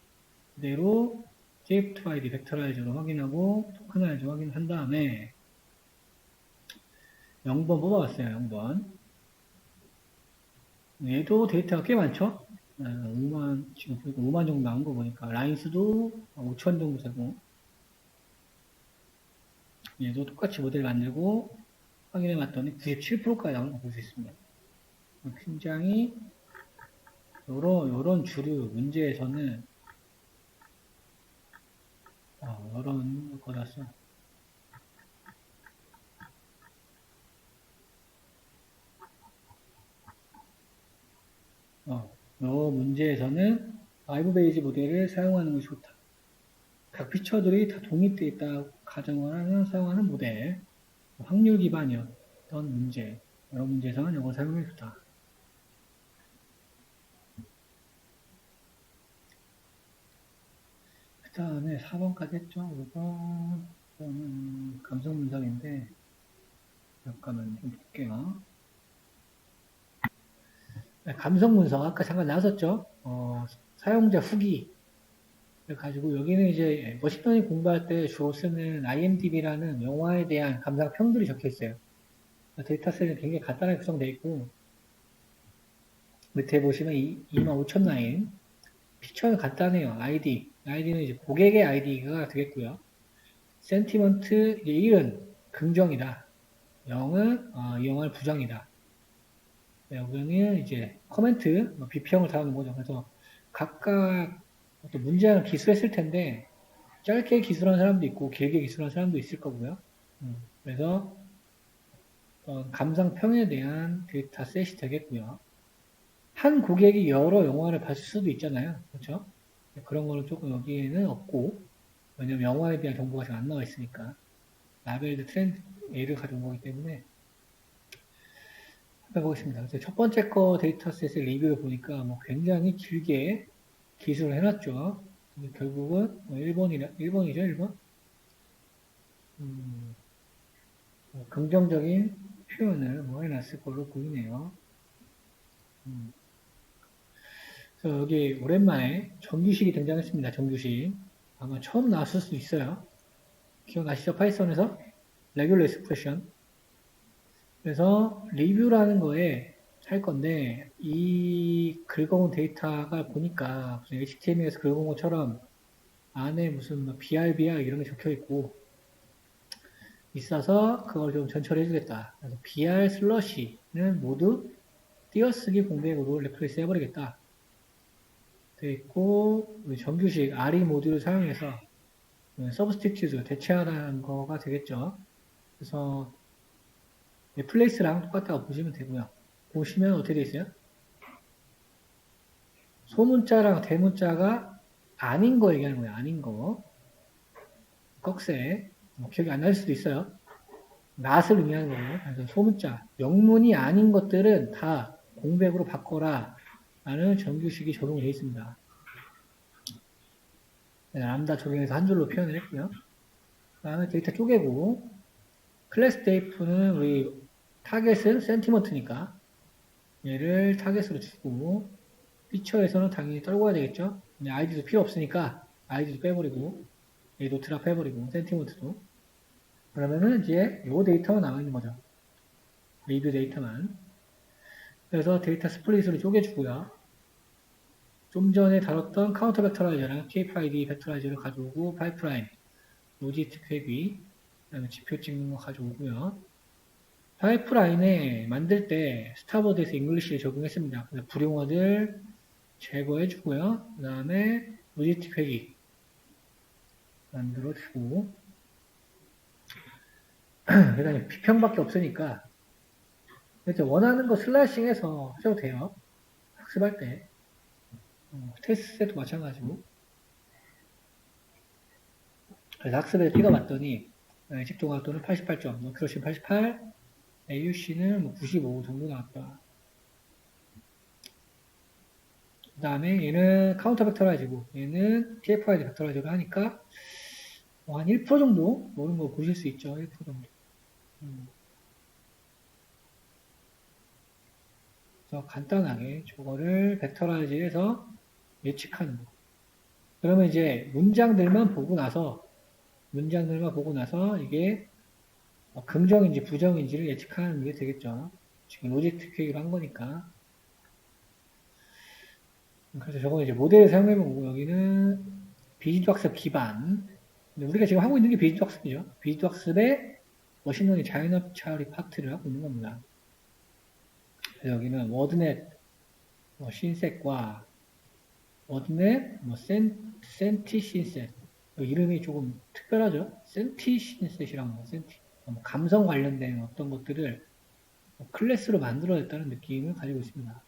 그대로 TF-ID 벡터라이저로 확인하고 토큰라이저 확인한 다음에 0번 뽑아왔어요. 0번. 얘도 데이터가 꽤 많죠? 5만, 지금 보니까 5만 정도 나온 거 보니까, 라인수도 5천 정도 되고, 얘도 똑같이 모델 만들고, 확인해 봤더니 97%까지 나오는 거 볼 수 있습니다. 굉장히, 요런 주류 문제에서는, 요런 거라서, 요 문제에서는 바이브 베이지 모델을 사용하는 것이 좋다. 각 피처들이 다 독립되어 있다고 가정을 하는 사용하는 모델, 확률 기반이었던 문제, 여러 문제에서는 이걸 사용해 좋다. 그 다음에 4번까지 했죠. 이거는 감성 분석인데, 잠깐만 좀 볼게요. 감성 분석, 아까 잠깐 나왔었죠? 사용자 후기. 그래가지고 여기는 이제 머신러닝 공부할 때 주로 쓰는 IMDb라는 영화에 대한 감상평들이 적혀 있어요. 데이터셋은 굉장히 간단하게 구성되어 있고, 밑에 보시면 25,000 라인. 피처는 간단해요. 아이디는 이제 고객의 아이디가 되겠고요. 센티먼트, 이제 1은 긍정이다. 0은 이 영화는 부정이다. 여기는 이제 코멘트, 비평을 다루는 거죠. 그래서 각각 어떤 문제를 기술했을 텐데 짧게 기술한 사람도 있고 길게 기술한 사람도 있을 거고요. 그래서 감상평에 대한 데이터셋이 되겠고요. 한 고객이 여러 영화를 봤을 수도 있잖아요. 그렇죠? 그런 거는 조금 여기에는 없고, 왜냐면 영화에 대한 정보가 잘 안 나와 있으니까. 라벨드 트렌드 A를 가져온 거기 때문에 해보겠습니다. 그래서 첫 번째 거 데이터셋의 리뷰를 보니까 뭐 굉장히 길게 기술을 해놨죠. 결국은 1번이죠, 1번? 긍정적인 표현을 뭐 해놨을 걸로 보이네요. 그래서 여기 오랜만에 정규식이 등장했습니다. 정규식. 아마 처음 나왔을 수도 있어요. 기억나시죠? 파이썬에서? 레귤러 익스프레션. 그래서 리뷰라는 거에 할 건데 이 긁어온 데이터가 보니까 무슨 HTML에서 긁어온 것처럼 안에 무슨 뭐 BRB야 이런 게 적혀 있고 있어서 그걸 좀 전처리 해주겠다. 그래서 BR 슬러시는 모두 띄어쓰기 공백으로 레플레이스 해버리겠다. 되어 있고 정규식 RE 모듈을 사용해서 서브스티튜트 대체하라는 거가 되겠죠. 그래서 플레이스랑 똑같다고 보시면 되고요. 보시면 어떻게 되어 있어요? 소문자랑 대문자가 아닌 거 얘기하는 거예요. 아닌 거. 꺽쇠. 기억이 안 날 수도 있어요. 낫을 의미하는 거예요. 그래서 소문자. 영문이 아닌 것들은 다 공백으로 바꿔라. 라는 정규식이 적용이 되어 있습니다. 람다 적용해서 한 줄로 표현을 했고요. 그 다음에 데이터 쪼개고, 클래스 데이프는 우리 타겟은 센티먼트니까 얘를 타겟으로 주고, 피처에서는 당연히 떨궈야 되겠죠. 아이디도 필요 없으니까 아이디도 빼버리고 얘도 드랍 해버리고 센티먼트도 그러면은 이제 요 데이터만 남아있는 거죠. 리뷰 데이터만. 그래서 데이터 스플릿으로 쪼개주고요. 좀 전에 다뤘던 카운터 벡터라이저랑 KPID 벡터라이저를 가져오고 파이프라인, 로지스틱 회귀, 그다음에 지표 찍는 거 가져오고요. 파이프라인에 만들 때 스타보드에서 잉글리시를 적용했습니다. 불용어들 제거해주고요. 그 다음에 로지스틱 회귀 만들어주고 그 다음에 비평밖에 없으니까 원하는 거 슬라이싱해서 하셔도 돼요. 학습할 때. 테스트도 마찬가지고. 그래서 학습에 찍어봤더니 직종학도는 88점, 크로시 88, AUC는 95 정도 나왔다. 그 다음에 얘는 카운터 벡터라이즈고 얘는 TF-ID 벡터라이즈로 하니까 한 1% 정도 노는 거 보실 수 있죠. 1% 정도. 그래서 간단하게 저거를 벡터라이즈해서 예측하는 거. 그러면 이제 문장들만 보고 나서 이게 긍정인지 부정인지를 예측하는 게 되겠죠. 지금 로지스틱 회의를 한 거니까. 그래서 저거는 이제 모델을 사용해보고, 여기는 비지도학습 기반. 근데 우리가 지금 하고 있는 게 비지도학습이죠. 비지도학습에 머신러닝 자연학 처리 파트를 하고 있는 겁니다. 그래서 여기는 워드넷, 신셋과 워드넷, 센티신셋. 이름이 조금 특별하죠. 센티신셋이랑 감성 관련된 어떤 것들을 클래스로 만들어냈다는 느낌을 가지고 있습니다.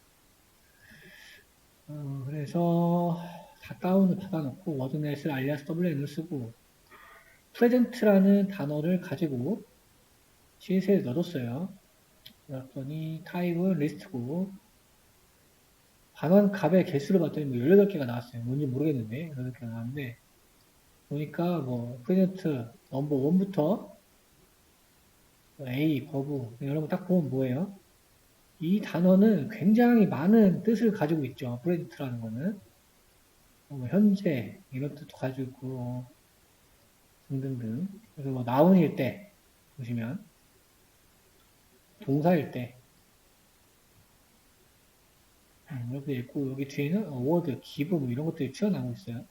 그래서 다 다운을 받아놓고 워드넷을 alias WN을 쓰고 프레젠트라는 단어를 가지고 CSS에 넣어줬어요. 그랬더니 타입은 리스트고 반원 값의 개수를 봤더니 뭐 18개가 나왔어요. 뭔지 모르겠는데 18개가 나왔는데 보니까 뭐 프레젠트 넘버 1부터 A, 버브 여러분 딱 보면 뭐예요? 이 단어는 굉장히 많은 뜻을 가지고 있죠. 프레젠트라는 거는 현재 이런 뜻도 가지고 있고 등등등. 그래서 뭐 나운일 때 보시면 동사일 때 이렇게 있고 여기 뒤에는 어워드, 기브 뭐 이런 것들이 튀어나오고 있어요.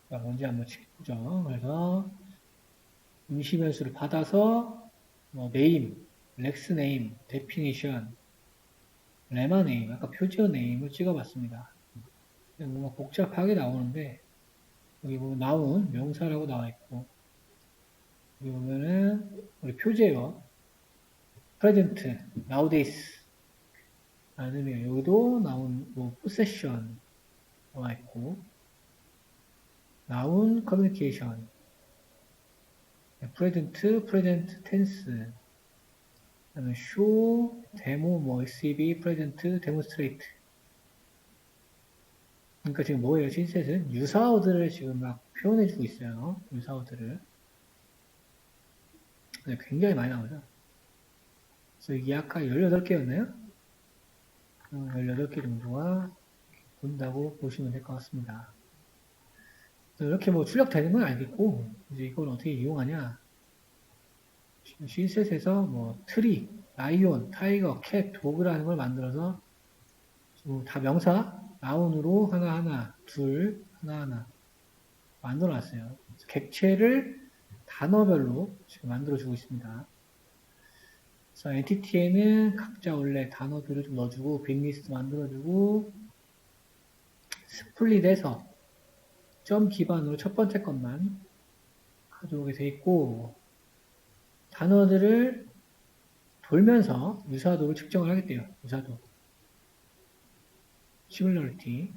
자, 뭔지 한번 보죠. 그래서 임시 변수를 받아서 뭐 네임, 렉스 네임, 데피니션, 레마 네임, 아까 표지어 네임을 찍어봤습니다. 뭔가 복잡하게 나오는데 여기 보면 나온 명사라고 나와 있고 여기 보면은 우리 표제어 present, nowadays 아니면 여기도 나온 뭐 possession 나와 있고 나온 communication present tense 그다음에 show, demo, 뭐 exhibit, present, demonstrate 그러니까 지금 뭐예요? 신셋은 유사어들을 지금 막 표현해주고 있어요. 유사어들을 굉장히 많이 나오죠. 그래서 이게 아까 18개였나요? 18개 정도가 본다고 보시면 될 것 같습니다. 이렇게 뭐 출력되는 건 알겠고, 이제 이걸 어떻게 이용하냐. C셋에서 뭐 트리, 라이온, 타이거, 캣, 도그라는 걸 만들어서 다 명사, 나운으로 하나하나, 둘, 하나하나 만들어 놨어요. 객체를 단어별로 지금 만들어주고 있습니다. 그래서 엔티티에는 각자 원래 단어들을 좀 넣어주고, 빅리스트 만들어주고, 스플릿해서 점 기반으로 첫 번째 것만 가져오게 돼 있고, 단어들을 돌면서 유사도를 측정을 하겠대요. 유사도. 시뮬러리티.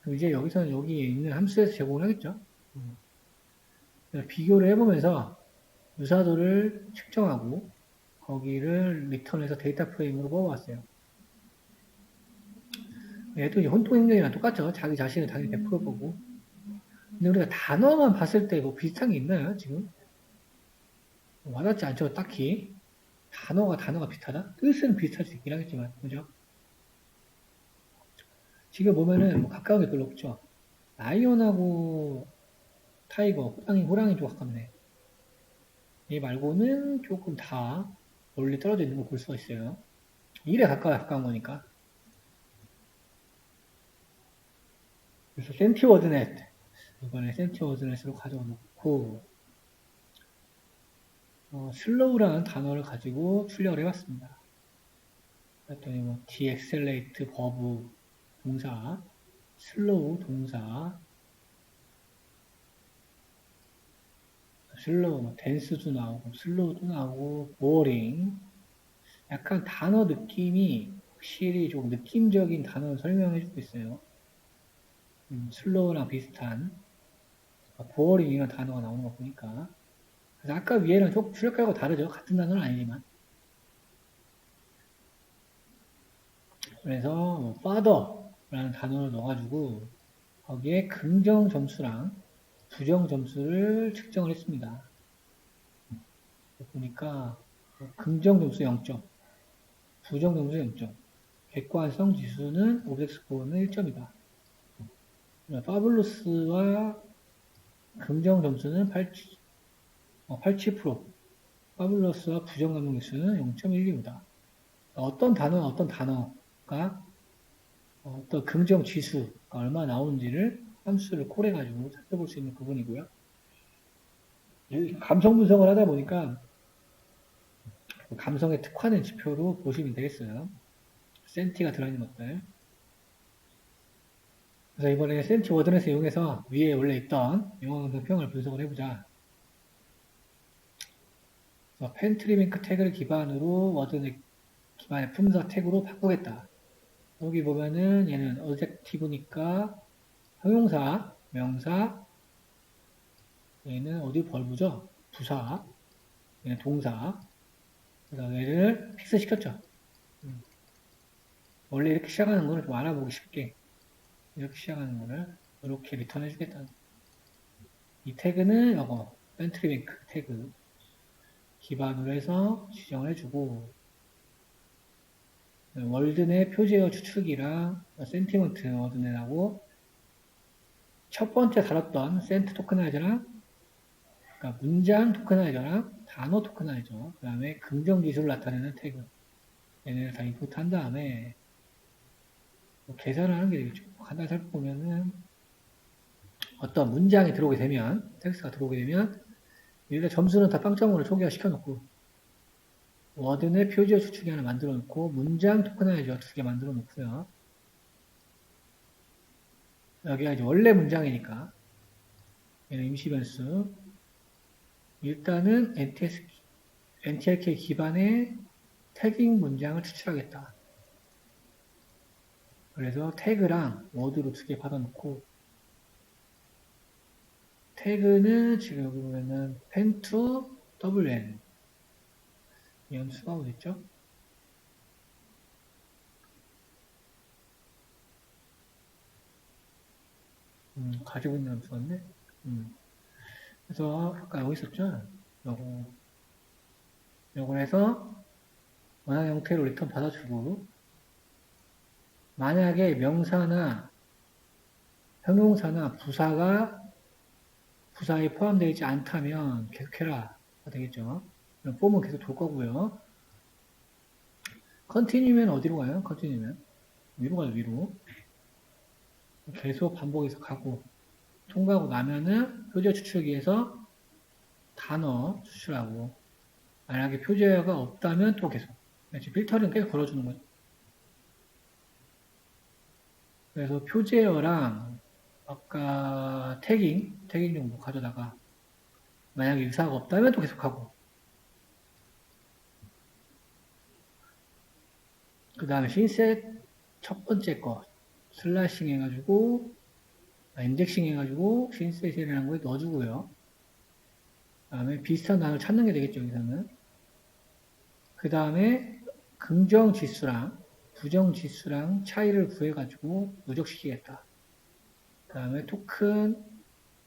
그럼 이제 여기서는 여기에 있는 함수에서 제공을 하겠죠. 비교를 해보면서 유사도를 측정하고 거기를 리턴해서 데이터 프레임으로 뽑아왔어요. 얘도 이제 혼동행동이랑 똑같죠. 자기 자신을 당연히 100% 보고. 근데 우리가 단어만 봤을 때 뭐 비슷한 게 있나요, 지금? 와닿지 않죠, 딱히. 단어가 비슷하다? 뜻은 비슷할 수 있긴 하겠지만, 그죠? 지금 보면은 뭐 가까운 게 별로 없죠. 라이온하고 타이거, 호랑이 좀 가깝네. 얘 말고는 조금 다 멀리 떨어져 있는 걸 볼 수가 있어요. 일에 가까운 거니까. 그래서 센티워드넷. 이번에 센티워드넷으로 가져와 놓고, 슬로우라는 단어를 가지고 출력을 해봤습니다. 그랬더니 뭐, deaccelerate 버브 동사, 슬로우 동사, 슬로우, 뭐, 댄스도 나오고, 슬로우도 나오고, boring. 약간 단어 느낌이 확실히 좀 느낌적인 단어를 설명해주고 있어요. 슬로우랑 비슷한, boring이라는 단어가 나오는 거 보니까. 그래서 아까 위에는 조금 출력하고 다르죠. 같은 단어는 아니지만. 그래서 뭐 father라는 단어를 넣어가지고 거기에 긍정 점수랑 부정 점수를 측정을 했습니다. 보니까 긍정 점수 0점, 부정 점수 0점, 객관성 지수는 오브젝트 스코어는 1점이다. 파블로스와 긍정 점수는 87%, 파블로스와 부정 감정 지수는 0.12입니다. 어떤 단어는 어떤 단어 아까 어떤 긍정 지수가 얼마 나오는지를 함수를 콜해가지고 살펴볼 수 있는 부분이고요. 감성 분석을 하다 보니까 감성에 특화된 지표로 보시면 되겠어요. 센티가 들어있는 것들. 그래서 이번에 센티 워드넷을 이용해서 위에 원래 있던 영어 평을 분석을 해보자. 그래서 펜트리뱅크 태그를 기반으로 워드넷 기반의 품사 태그로 바꾸겠다. 여기 보면은 얘는 어젝티브니까 형용사, 명사, 얘는 어디 벌브죠? 부사, 얘는 동사. 그래서 얘를 픽스 시켰죠. 원래 이렇게 시작하는 거를 좀 알아보기 쉽게 이렇게 시작하는 거를 이렇게 리턴해 주겠다. 이 태그는 이거 펜트리뱅크 태그 기반으로 해서 지정을 해주고 월드넷 표제어 추측이랑 센티먼트 워드넷하고 첫 번째 다뤘던 센트 토크나이저랑 그러니까 문장 토크나이저랑 단어 토크나이저 그 다음에 긍정 지수를 나타내는 태그 얘네를 다 인풋 한 다음에 계산을 하는 게 되겠죠. 간단히 살펴보면은 어떤 문장이 들어오게 되면 텍스트가 들어오게 되면 일단 점수는 다 빵점으로 초기화 시켜놓고 워드넷 표지어 추측이 하나 만들어 놓고 문장 토크나이저 2개 만들어 놓고요. 여기가 이제 원래 문장이니까 얘는 임시 변수 일단은 NTLK 기반의 태깅 문장을 추출하겠다. 그래서 태그랑 워드로 2개 받아놓고 태그는 지금 여기 보면은 pen2 wn 이 함수가 어딨죠? 가지고 있는 함수였네. 그래서 아까 여기 있었죠? 요거 해서 원하는 형태로 리턴 받아주고 만약에 명사나 형용사나 부사에 포함되어 있지 않다면 계속해라 되겠죠. 폼은 계속 돌 거고요. 컨티뉴면 어디로 가요? 컨티뉴면 위로 가요. 위로 계속 반복해서 가고 통과하고 나면은 표제어 추출기에서 단어 추출하고 만약에 표제어가 없다면 또 계속 지금 필터링 계속 걸어주는 거죠. 그래서 표제어랑 아까 태깅 정보 가져다가 만약에 유사가 없다면 또 계속하고 그 다음에 신셋 첫 번째 거 슬래싱 해가지고 인덱싱 해가지고 신셋이라는 거에 넣어주고요. 그 다음에 비슷한 단어를 찾는 게 되겠죠. 여기서는 그 다음에 긍정 지수랑 부정 지수랑 차이를 구해가지고 누적시키겠다. 그 다음에 토큰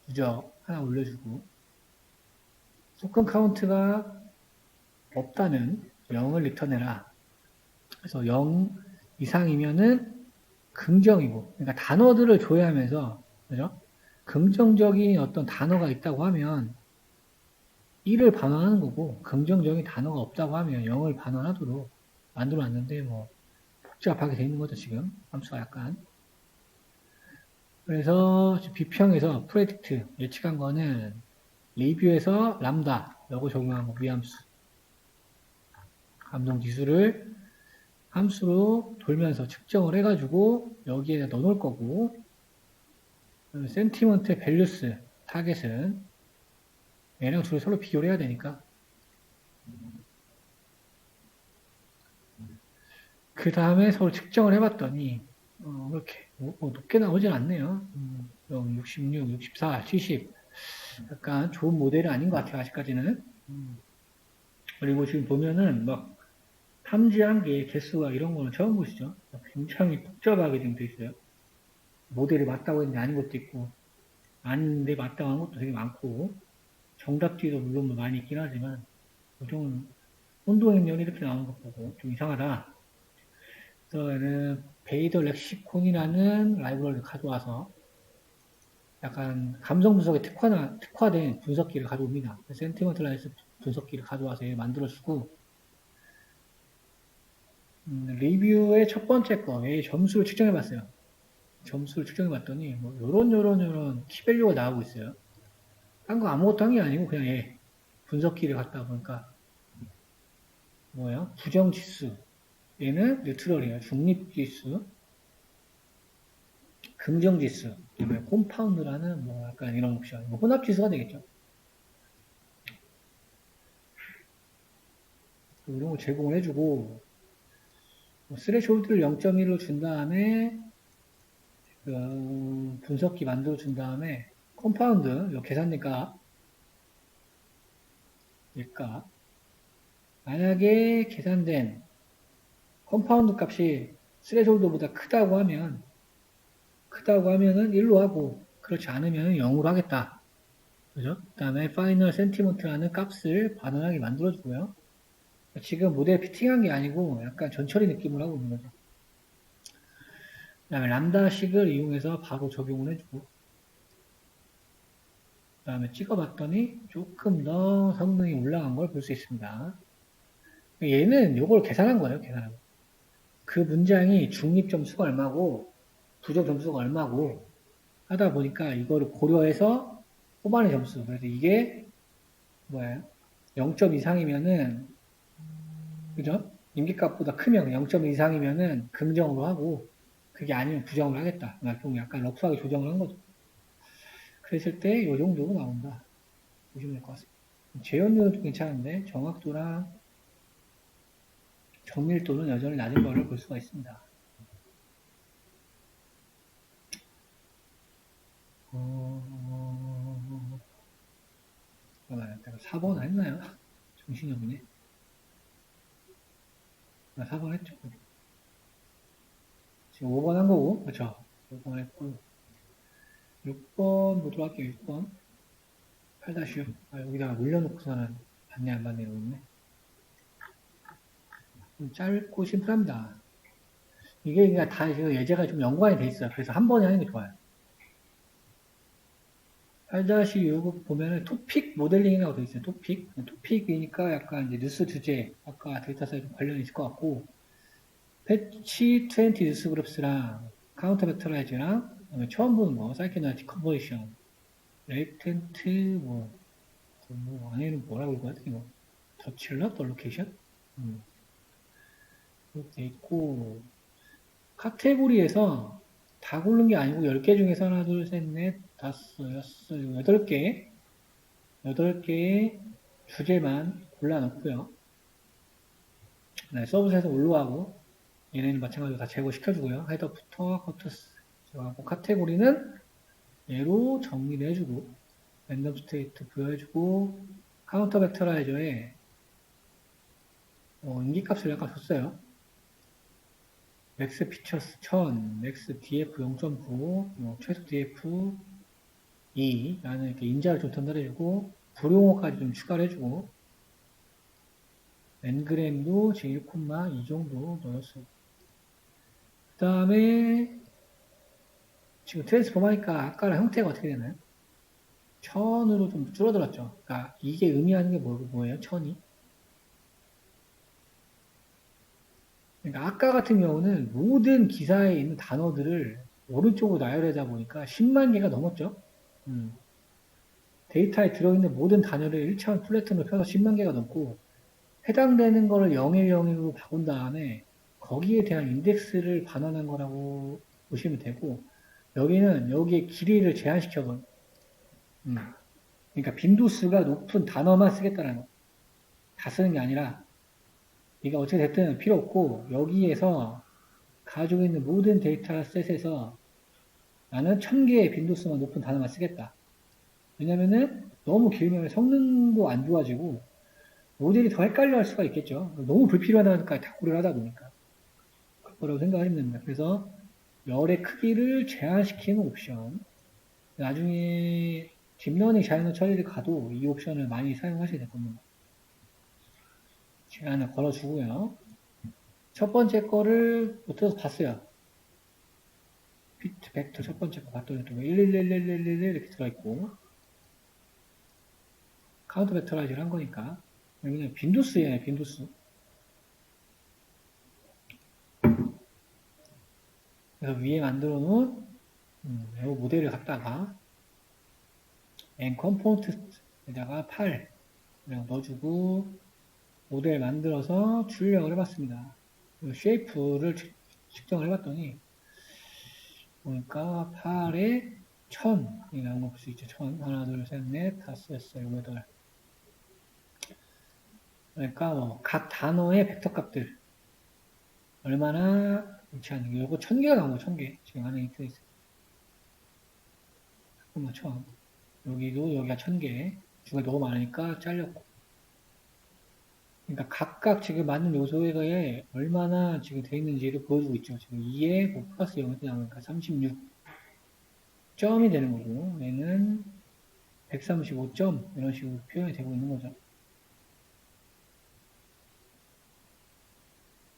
누적 하나 올려주고 토큰 카운트가 없다면 0을 리턴해라. 그래서 0 이상이면은 긍정이고, 그러니까 단어들을 조회하면서, 그죠? 긍정적인 어떤 단어가 있다고 하면 1을 반환하는 거고, 긍정적인 단어가 없다고 하면 0을 반환하도록 만들어 놨는데, 뭐, 복잡하게 돼 있는 거죠, 지금. 함수가 약간. 그래서 비평에서 프레딕트 예측한 거는 리뷰에서 람다, 요거 적용한 거, 위함수. 감성 지수를 함수로 돌면서 측정을 해가지고 여기에 넣어놓을 거고 센티먼트 밸류스 타겟은 얘랑 둘이 서로 비교를 해야 되니까 그 다음에 서로 측정을 해봤더니 그렇게 높게 나오진 않네요. 66, 64, 70 약간 좋은 모델이 아닌 것 같아요. 아직까지는. 그리고 지금 보면은 막 탐지한 게 개수가 이런 거는 처음 보시죠? 굉장히 복잡하게 지금 돼 있어요. 모델이 맞다고 했는데 아닌 것도 있고 아닌데 맞다고 하는 것도 되게 많고 정답지도 물론 뭐 많이 있긴 하지만 보통은 혼동행렬이 이렇게 나오는 것 보고 좀 이상하다. 그래서 얘는 베이더 렉시콘이라는 라이브러리를 가져와서 약간 감성 분석에 특화된 분석기를 가져옵니다. 센티먼트 라이스 분석기를 가져와서 만들어주고 리뷰의 첫 번째 거, 의 점수를 측정해 봤어요. 점수를 측정해 봤더니, 뭐, 요런 키밸류가 나오고 있어요. 딴 거 아무것도 한 게 아니고, 그냥 분석기를 갖다 보니까, 뭐예요? 부정지수. 얘는 뉴트럴이에요. 중립지수. 긍정지수. 그다음에 콤파운드라는, 뭐, 약간 이런 옵션. 뭐 혼합지수가 되겠죠. 이런 거 제공을 해주고, 스레숄드를 0.1로 준 다음에, 분석기 만들어 준 다음에, 콤파운드, 계산니까, 얘가, 만약에 계산된 컴파운드 값이 스레졸드보다 크다고 하면은 1로 하고, 그렇지 않으면 0으로 하겠다. 그죠? 그 다음에 파이널 센티먼트라는 값을 반환하게 만들어주고요. 지금 모델 피팅한 게 아니고 약간 전처리 느낌을 하고 있는 거죠. 그 다음에 람다식을 이용해서 바로 적용을 해주고, 그 다음에 찍어봤더니 조금 더 성능이 올라간 걸 볼 수 있습니다. 얘는 요걸 계산한 거예요, 계산한 거. 그 문장이 중립 점수가 얼마고, 부정 점수가 얼마고, 하다 보니까 이거를 고려해서 뽑아낸 점수. 그래서 이게 뭐예요? 0점 이상이면은, 그죠? 임기값보다 크면 0점 이상이면은 긍정으로 하고, 그게 아니면 부정으로 하겠다. 좀 약간 럭스하게 조정을 한 거죠. 그랬을 때 이 정도로 나온다. 보시면 될 것 같습니다. 재현율은 좀 괜찮은데 정확도랑 정밀도는 여전히 낮은 거를 볼 수가 있습니다. 내가 4번 했나요? 정신이 없네. 나 4번 했죠. 지금 5번 한 거고, 그렇죠? 5번 했고, 6번 보도록 할게요. 6번. 8-6. 여기다가 물려놓고서는 받네, 안 받네, 이러겠네. 좀 짧고 심플합니다. 이게 그냥 다 예제가 좀 연관이 돼 있어요. 그래서 한 번에 하는 게 좋아요. 8-6 보면은 토픽 모델링이라고 돼 있어요. 토픽. 토픽이니까 약간 이제 뉴스 주제, 아까 데이터 사이즈 관련이 있을 것 같고, 패치 20 뉴스 그룹스랑 카운터 벡터라이즈랑 처음 보는 거, 사이키나틱 컨버리션, 레이텐트, 안에는 뭐라고 읽어야 돼, 이거? 더칠러? 더 로케이션? 이렇게 있고, 카테고리에서 다 고른 게 아니고 10개 중에서 하나, 둘, 셋, 넷, 다섯, 여섯, 8개의 주제만 골라놓고요. 네, 서브셋에서 올라가고, 얘네는 마찬가지로 다 제거시켜주고요. 헤더부터 커터스 제거하고, 카테고리는 얘로 정리를 해주고, 랜덤 스테이트 부여해주고, 카운터 벡터라이저에 인기값을 약간 줬어요. 맥스 피처스 1000, 맥스 DF 0.9, 최소 DF 2라는 이렇게 인자를 좀 전달해주고, 불용어까지 좀 추가를 해주고, 엔그램도 지금 1,2 정도 넣었어요. 그 다음에, 지금 트랜스폼 하니까 아까랑 형태가 어떻게 되나요? 1000으로 좀 줄어들었죠. 그러니까 이게 의미하는 게 뭐예요? 1000이? 그러니까 아까 같은 경우는 모든 기사에 있는 단어들을 오른쪽으로 나열하다 보니까 10만 개가 넘었죠. 데이터에 들어있는 모든 단어를 1차원 플래툰으로 펴서 10만 개가 넘고 해당되는 거를 010으로 바꾼 다음에 거기에 대한 인덱스를 반환한 거라고 보시면 되고 여기는 여기에 길이를 제한시켜본 그러니까 빈도수가 높은 단어만 쓰겠다는 거. 다 쓰는 게 아니라 네가 어떻게 됐든 필요 없고 여기에서 가지고 있는 모든 데이터 셋에서 나는 1000개의 빈도수만 높은 단어만 쓰겠다. 왜냐면은 너무 길면 성능도 안 좋아지고 모델이 더 헷갈려 할 수가 있겠죠. 너무 불필요하다니까 다 고려를 하다 보니까. 그거라고 생각하시면 됩니다. 그래서 열의 크기를 제한시키는 옵션. 나중에 딥러닝 자연어 처리를 가도 이 옵션을 많이 사용하셔야 될 겁니다. 제한을 걸어주고요. 첫 번째 거를 못해서 봤어요. 피트 벡터 첫 번째 거 봤더니 또 1111111 이렇게 들어있고 카운트 벡터라이즈를 한 거니까 여기는 빈도수예요, 빈도수. 그래서 위에 만들어 놓은 이 모델을 갖다가 n 컴포넌트에다가 8 그냥 넣어주고 모델 만들어서 출력을 해봤습니다. 쉐이프를 측정을 해봤더니 보니까 8에 1000이 나온 거 볼 수 있죠. 1000 하나 둘 셋 넷 다섯 여섯 일곱 여덟 그러니까 뭐 각 단어의 벡터 값들 얼마나 위치하는 게 이거 1000개가 나온 거 1000개 지금 안에 있어 있어요. 잠깐만 1000 여기도 여기가 1000개 주가 너무 많으니까 잘렸고 그러니까 각각 지금 맞는 요소에 얼마나 지금 되어 있는지를 보여주고 있죠. 지금 2에 뭐 플러스 0이 나오니까 36점이 되는 거고 얘는 135점 이런 식으로 표현이 되고 있는 거죠.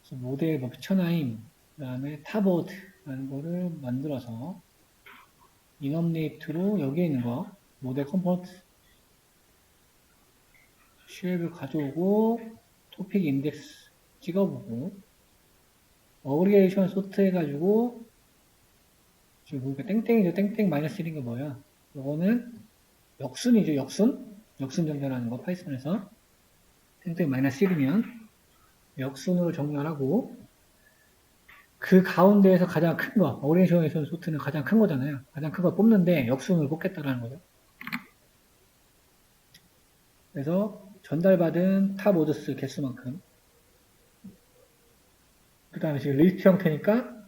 그래서 모델 뭐 피처나임 그 다음에 타보드라는 거를 만들어서 인업레이트로 여기에 있는 거 모델 컴포넌트 쉐입을 가져오고 토픽 인덱스 찍어보고 어그리게이션 소트 해가지고 지금 보니까 땡땡이죠. 땡땡 마이너스 1인 게 뭐야? 이거는 역순이죠. 역순 정렬하는 거 파이썬에서 땡땡 마이너스 1이면 역순으로 정렬하고 그 가운데에서 가장 큰 거, 어그리게이션 소트는 가장 큰 거잖아요. 가장 큰 거 뽑는데 역순을 뽑겠다라는 거죠. 그래서 전달받은 탑 오더스 개수만큼 그 다음에 지금 리스트 형태니까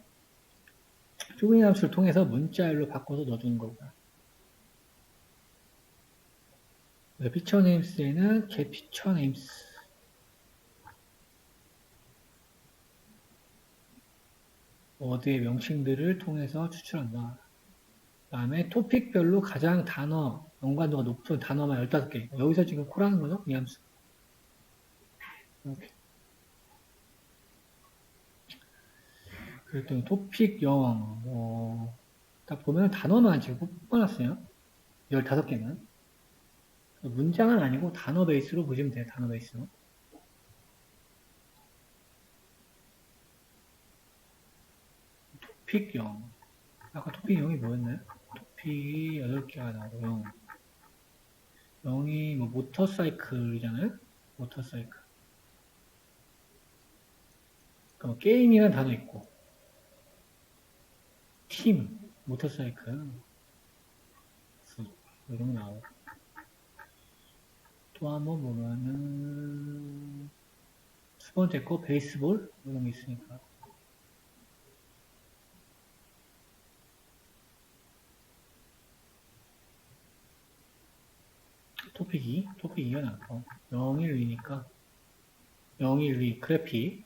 조인 함수를 통해서 문자열로 바꿔서 넣어주는 거고요. 피처 네임스에는 get 피처 네임스 워드의 명칭들을 통해서 추출한다. 그 다음에 토픽별로 가장 단어, 연관도가 높은 단어만 15개. 여기서 지금 콜하는 거죠? 이 함수. 이렇게. 그랬더니 토픽 0, 딱 보면 단어만 지금 뽑아놨어요. 15개는. 문장은 아니고 단어 베이스로 보시면 돼요. 단어 베이스로. 토픽 0. 아까 토픽 0이 뭐였나요? 토픽이 8개가 나오고 0. 0이 뭐 모터사이클이잖아요? 모터사이클. 그럼 게임이라는 단어 있고 팀, 모터사이클 이런 거 나오고 또 한번 보면은 두 번째 거 베이스볼 이런 게 있으니까 토픽 2가 나고 0, 1, 2니까 0, 1, 2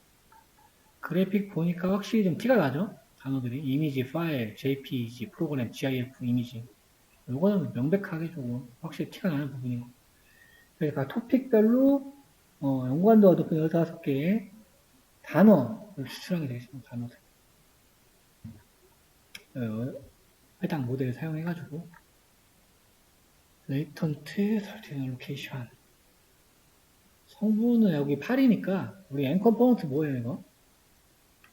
그래픽 보니까 확실히 좀 티가 나죠? 단어들이 이미지, 파일, JPG, 프로그램, GIF, 이미지 요거는 명백하게 조금 확실히 티가 나는 부분이고 그러니까 토픽별로 연관도가 높은 15개의 단어를 추출하게 되겠습니다. 단어들. 해당 모델을 사용해가지고 레이턴트 설정 로케이션 성분은 여기 8이니까 우리 n 컴포넌트 뭐예요 이거?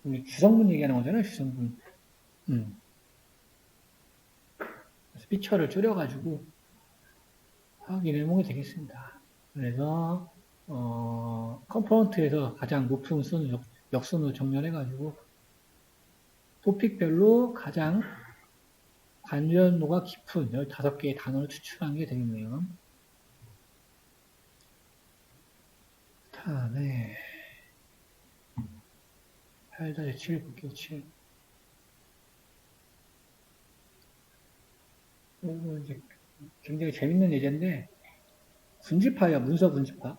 우리 주성분 얘기하는 거잖아요. 주성분. 그래서 피처를 줄여가지고 확인해 보게 되겠습니다. 그래서 컴포넌트에서 가장 높은 순 역순으로 정렬해가지고 토픽별로 가장 관련도가 깊은 15개의 단어를 추출한 게 되겠네요. 다음에 8-7 볼게요. 7. 이거 이제 굉장히 재밌는 예제인데 군집화예요. 문서 군집화.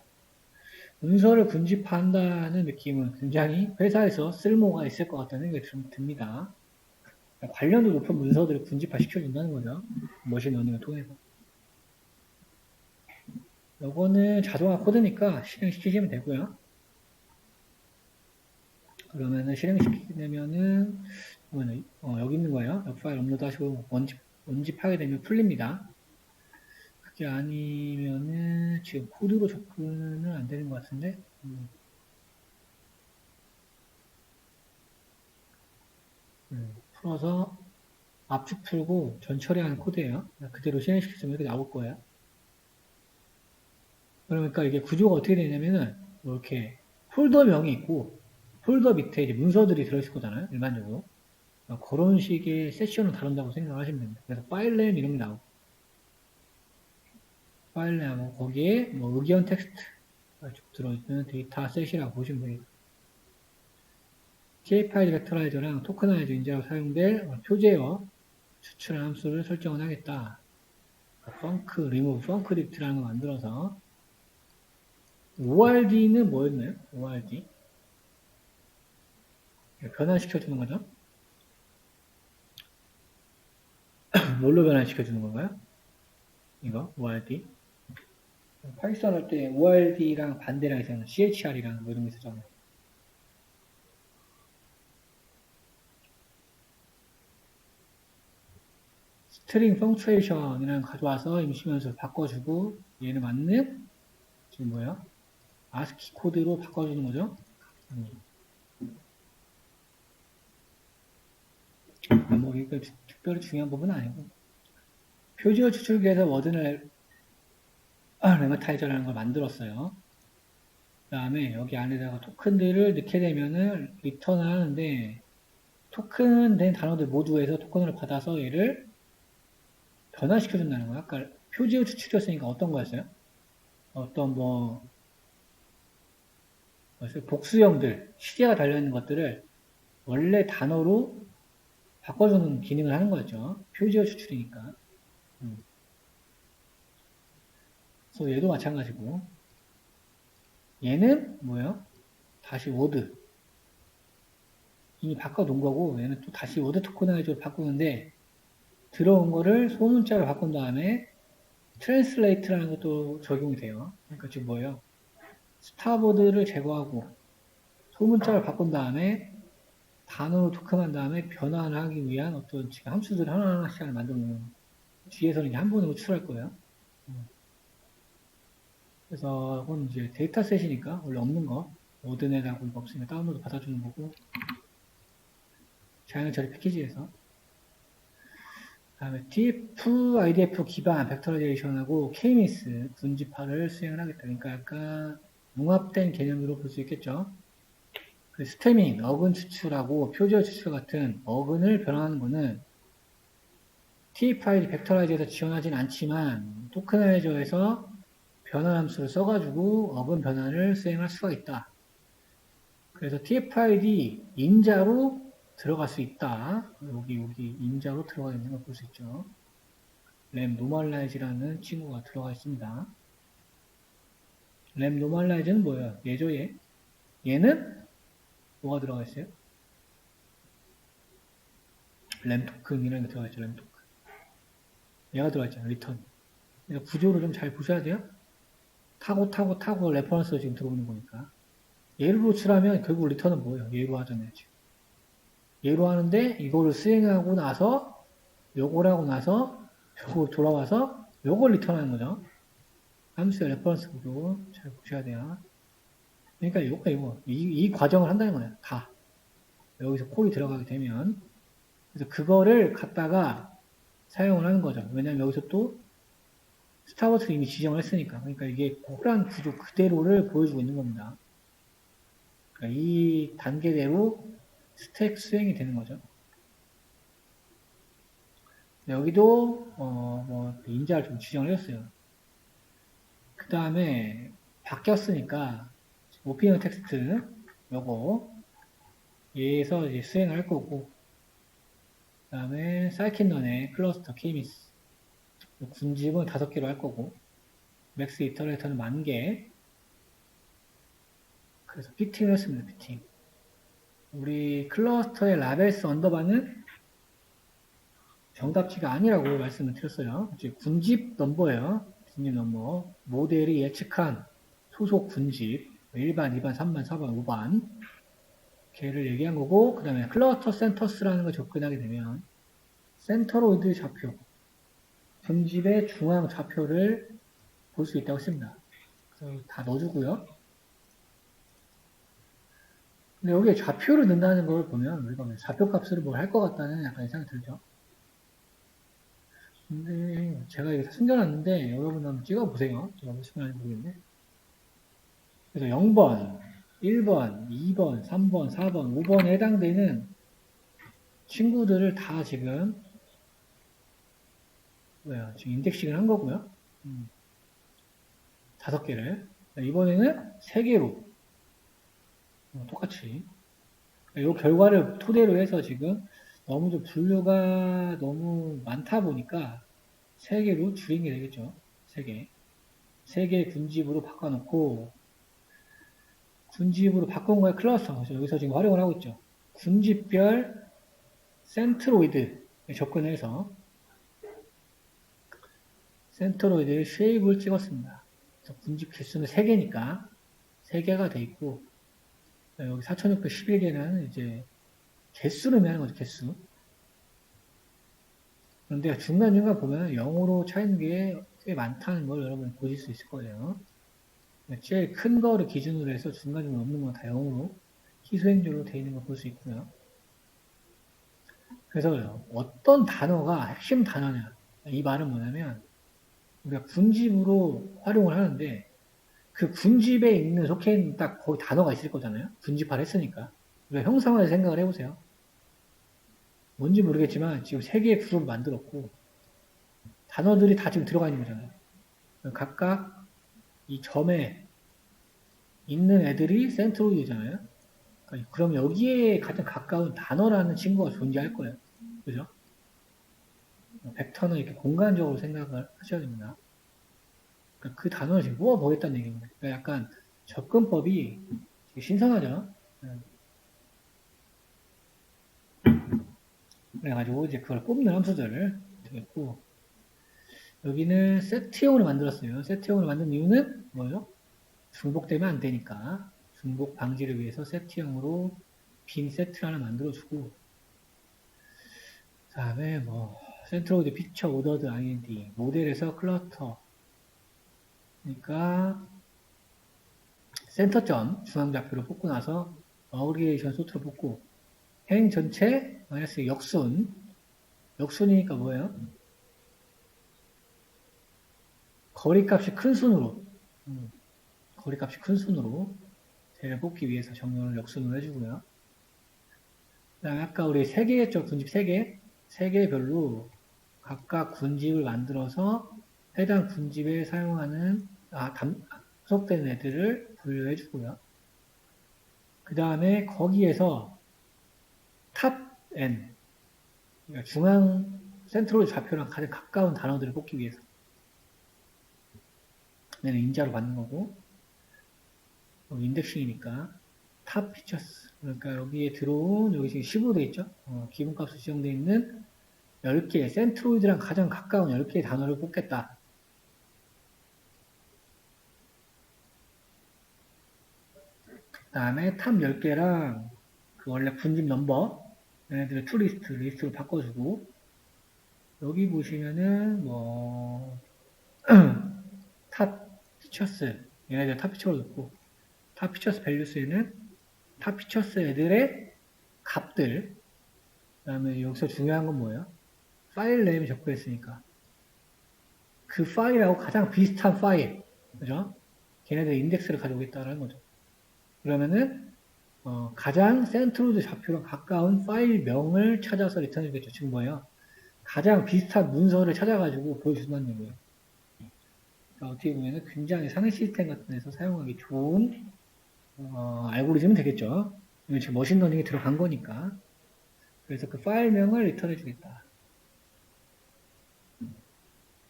문서를 군집화한다는 느낌은 굉장히 회사에서 쓸모가 있을 것 같다는 생각이 좀 듭니다. 관련도 높은 문서들을 군집화 시켜준다는 거죠. 머신러닝을 통해서. 요거는 자동화 코드니까 실행시키시면 되고요. 그러면은 실행시키려면은 여기 있는 거예요. 웹 파일 업로드 하시고 원집하게 되면 풀립니다. 그게 아니면은 지금 코드로 접근은 안 되는 것 같은데 풀어서 압축 풀고 전처리하는 코드예요. 그대로 실행시키면 이렇게 나올 거예요. 그러니까 이게 구조가 어떻게 되냐면은 뭐 이렇게 폴더명이 있고 폴더 밑에 이제 문서들이 들어있을 거잖아요. 일반적으로. 그런 식의 세션을 다룬다고 생각하시면 됩니다. 그래서 파일램 이런 게 나오고 파일램하고 거기에 뭐 의견 텍스트가 쭉 들어있는 데이터 셋이라고 보시면 됩니다. k파일 벡터라이저랑 토크나이저 인자로 사용될 표제어 추출한 함수를 설정을 하겠다. 펑크, 리무브, 펑크 딕트라는 걸 만들어서 ORD는 뭐였나요? ORD 변환시켜주는 거죠. 뭘로 변환시켜주는 건가요? 이거 ORD 파이썬 할 때 ORD랑 반대랑 있잖아요. CHR이랑 뭐 이런 게 있었잖아요. 스트링 펑츄에이션이랑 가져와서 임시면서 바꿔주고 얘를 맞는 지금 뭐야? 아스키 코드로 바꿔주는 거죠. 뭐 이거 특별히 중요한 부분은 아니고 표지어 추출기에서 워든을 레머타이저라는 걸 만들었어요. 그 다음에 여기 안에다가 토큰들을 넣게 되면은 리턴을 하는데 토큰 된 단어들 모두에서 토큰을 받아서 얘를 변화시켜준다는 거야. 아까 표지어 추출이었으니까 어떤 거였어요? 어떤 뭐 복수형들, 시제가 달려있는 것들을 원래 단어로 바꿔주는 기능을 하는 거죠. 표지어 추출이니까. 그래서 얘도 마찬가지고 얘는 뭐예요? 다시 워드 이미 바꿔놓은 거고 얘는 또 다시 워드 토커나이저로 바꾸는데 들어온 거를 소문자로 바꾼 다음에 트랜슬레이트라는 것도 적용이 돼요. 그러니까 지금 뭐예요? 스타보드를 제거하고 소문자를 바꾼 다음에 단어로 토큰한 다음에 변환을 하기 위한 어떤 지금 함수들을 하나하나씩 만들어 놓는 뒤에서는 이제 한 번에 호출할 거예요. 그래서 그건 이제 데이터셋이니까 원래 없는 거 워든에다가 이거 없으면 다운로드 받아주는 거고 자연의 처리 패키지에서 다음에 TF, IDF 기반 벡터라이제이션하고 K-미스 분집화를 수행을 하겠다. 그러니까 약간 융합된 개념으로 볼 수 있겠죠. 그 스태밍, 어근 추출하고 표지어 추출 같은 어근을 변환하는 거는 TF-ID 벡터라이저에서 지원하진 않지만 토크나이저에서 변환 함수를 써가지고 어근 변환을 수행할 수가 있다. 그래서 TF-ID 인자로 들어갈 수 있다. 여기 인자로 들어가 있는 걸 볼 수 있죠. 램 노멀라이즈라는 친구가 들어가 있습니다. 램 노멀라이즈는 뭐예요? 얘죠, 얘. 얘는 뭐가 들어가 있어요? 램 토큰이라는 게 들어가 있죠, 램 토큰. 얘가 들어가 있잖아요, 리턴. 그러니까 구조를 좀 잘 보셔야 돼요. 타고 레퍼런스로 지금 들어오는 거니까. 얘를 호출하면 결국 리턴은 뭐예요? 얘로 하잖아요, 지금. 얘로 하는데 이거를 수행하고 나서 요걸 하고 나서 요걸 돌아와서 요걸 리턴하는 거죠. 함수의 레퍼런스 구조 잘 보셔야 돼요. 그러니까 이 과정을 한다는 거예요. 다. 여기서 콜이 들어가게 되면. 그래서 그거를 갖다가 사용을 하는 거죠. 왜냐면 여기서 또 스타버스를 이미 지정을 했으니까. 그러니까 이게 콜한 구조 그대로를 보여주고 있는 겁니다. 그러니까 이 단계대로 스택 수행이 되는 거죠. 여기도 인자를 좀 지정을 했어요. 그 다음에 바뀌었으니까 오피니언 텍스트 요거 얘에서 이제 수행을 할 거고 그 다음에 사이킨런의 클러스터 케이미스 군집은 5개로 할 거고 맥스 이터레이터는 10,000개 그래서 피팅을 했습니다. 피팅 우리 클러스터의 라벨스 언더바는 정답지가 아니라고 말씀을 드렸어요. 이제 군집 넘버예요. 군집 넘버 모델이 예측한 소속 군집 1반, 2반, 3반, 4반, 5반 걔를 얘기한 거고 그 다음에 클러스터 센터스라는 걸 접근하게 되면 센터로이드 좌표 군집의 중앙 좌표를 볼 수 있다고 했습니다. 그래서 다 넣어주고요. 근데 여기에 좌표를 넣는다는 걸 보면 우리가 좌표 값으로 뭘 할 것 같다는 약간 생각이 들죠. 근데 제가 이거 숨겨놨는데 여러분 한번 찍어보세요. 제가 몇 시간인지 모르겠는데. 그래서 0번, 1번, 2번, 3번, 4번, 5번에 해당되는 친구들을 다 지금 지금 인덱싱을 한 거고요. 5개를. 이번에는 3개로 똑같이 이 결과를 토대로 해서 지금 너무 좀 분류가 너무 많다 보니까 3개로 줄인 게 되겠죠. 3개. 3개 군집으로 바꿔놓고 군집으로 바꾼 거에 클러스터. 여기서 지금 활용을 하고 있죠. 군집별 센트로이드 접근해서 센트로이드 쉐입을 찍었습니다. 군집 개수는 3개니까 3개가 돼 있고 여기 4611개는 이제 개수로 의미하는 거죠. 개수. 그런데 중간중간 보면 0으로 차이는 게 꽤 많다는 걸 여러분이 보실 수 있을 거예요. 제일 큰 거를 기준으로 해서 중간중간 없는 건 다 0으로 희소행조로 되어 있는 걸 볼 수 있고요. 그래서 어떤 단어가 핵심 단어냐. 이 말은 뭐냐면 우리가 군집으로 활용을 하는데 그 군집에 있는 속해 있는 딱 거기 단어가 있을 거잖아요. 군집화를 했으니까. 우리가 형상화해서 생각을 해보세요. 뭔지 모르겠지만 지금 3개의 그룹을 만들었고 단어들이 다 지금 들어가 있는 거잖아요. 각각 이 점에 있는 애들이 센트로이드잖아요. 그럼 여기에 가장 가까운 단어라는 친구가 존재할 거예요. 그죠? 벡터는 이렇게 공간적으로 생각을 하셔야 됩니다. 그 단어를 지금 모아보겠다는 얘기입니다. 그러니까 약간 접근법이 신선하죠? 그래가지고 이제 그걸 뽑는 함수들을 되겠고, 여기는 세트형으로 만들었어요. 세트형으로 만든 이유는 뭐죠? 중복되면 안 되니까. 중복 방지를 위해서 세트형으로 빈 세트를 하나 만들어주고, 그 다음에 센트로이드 피처 오더드 IND, 모델에서 클러스터. 그러니까, 센터점 중앙좌표를 뽑고 나서 어그리게이션 소트로 뽑고, 행 전체 마이너스 역순. 역순이니까 뭐예요? 거리값이 큰 순으로. 거리값이 큰 순으로 쟤를 뽑기 위해서 정렬을 역순으로 해주고요. 그 다음에 아까 우리 3개 했죠? 군집 3개. 3개별로 각각 군집을 만들어서 해당 군집에 사용하는, 소속된 애들을 분류해 주고요. 그 다음에 거기에서 탑 N, 그러니까 중앙 센트로의 좌표랑 가장 가까운 단어들을 뽑기 위해서 얘는 인자로 받는 거고, 인덱싱이니까 탑 피처스, 그러니까 여기에 들어온, 여기 지금 10으로 되어 있죠? 기본값으로 지정되어 있는 10개, 센트로이드랑 가장 가까운 10개의 단어를 뽑겠다. 그 다음에 탑 10개랑 그 원래 군집 넘버, 얘네들을 투리스트, 리스트로 바꿔주고, 여기 보시면은, 탑 피처스, 얘네들 탑 피처로 넣고, 탑 피처스 밸류스에는 탑 피처스 애들의 값들, 그 다음에 여기서 중요한 건 뭐예요? 파일 네임을 접근했으니까. 그 파일하고 가장 비슷한 파일, 그죠? 걔네들 인덱스를 가져오겠다는 거죠. 그러면은, 가장 센트로이드 좌표랑 가까운 파일명을 찾아서 리턴해주겠죠. 지금 뭐예요? 가장 비슷한 문서를 찾아가지고 보여준다는 얘기예요. 그러니까 어떻게 보면 굉장히 상위 시스템 같은 데서 사용하기 좋은 알고리즘은 되겠죠. 이건 지금 머신러닝에 들어간 거니까. 그래서 그 파일명을 리턴해 주겠다.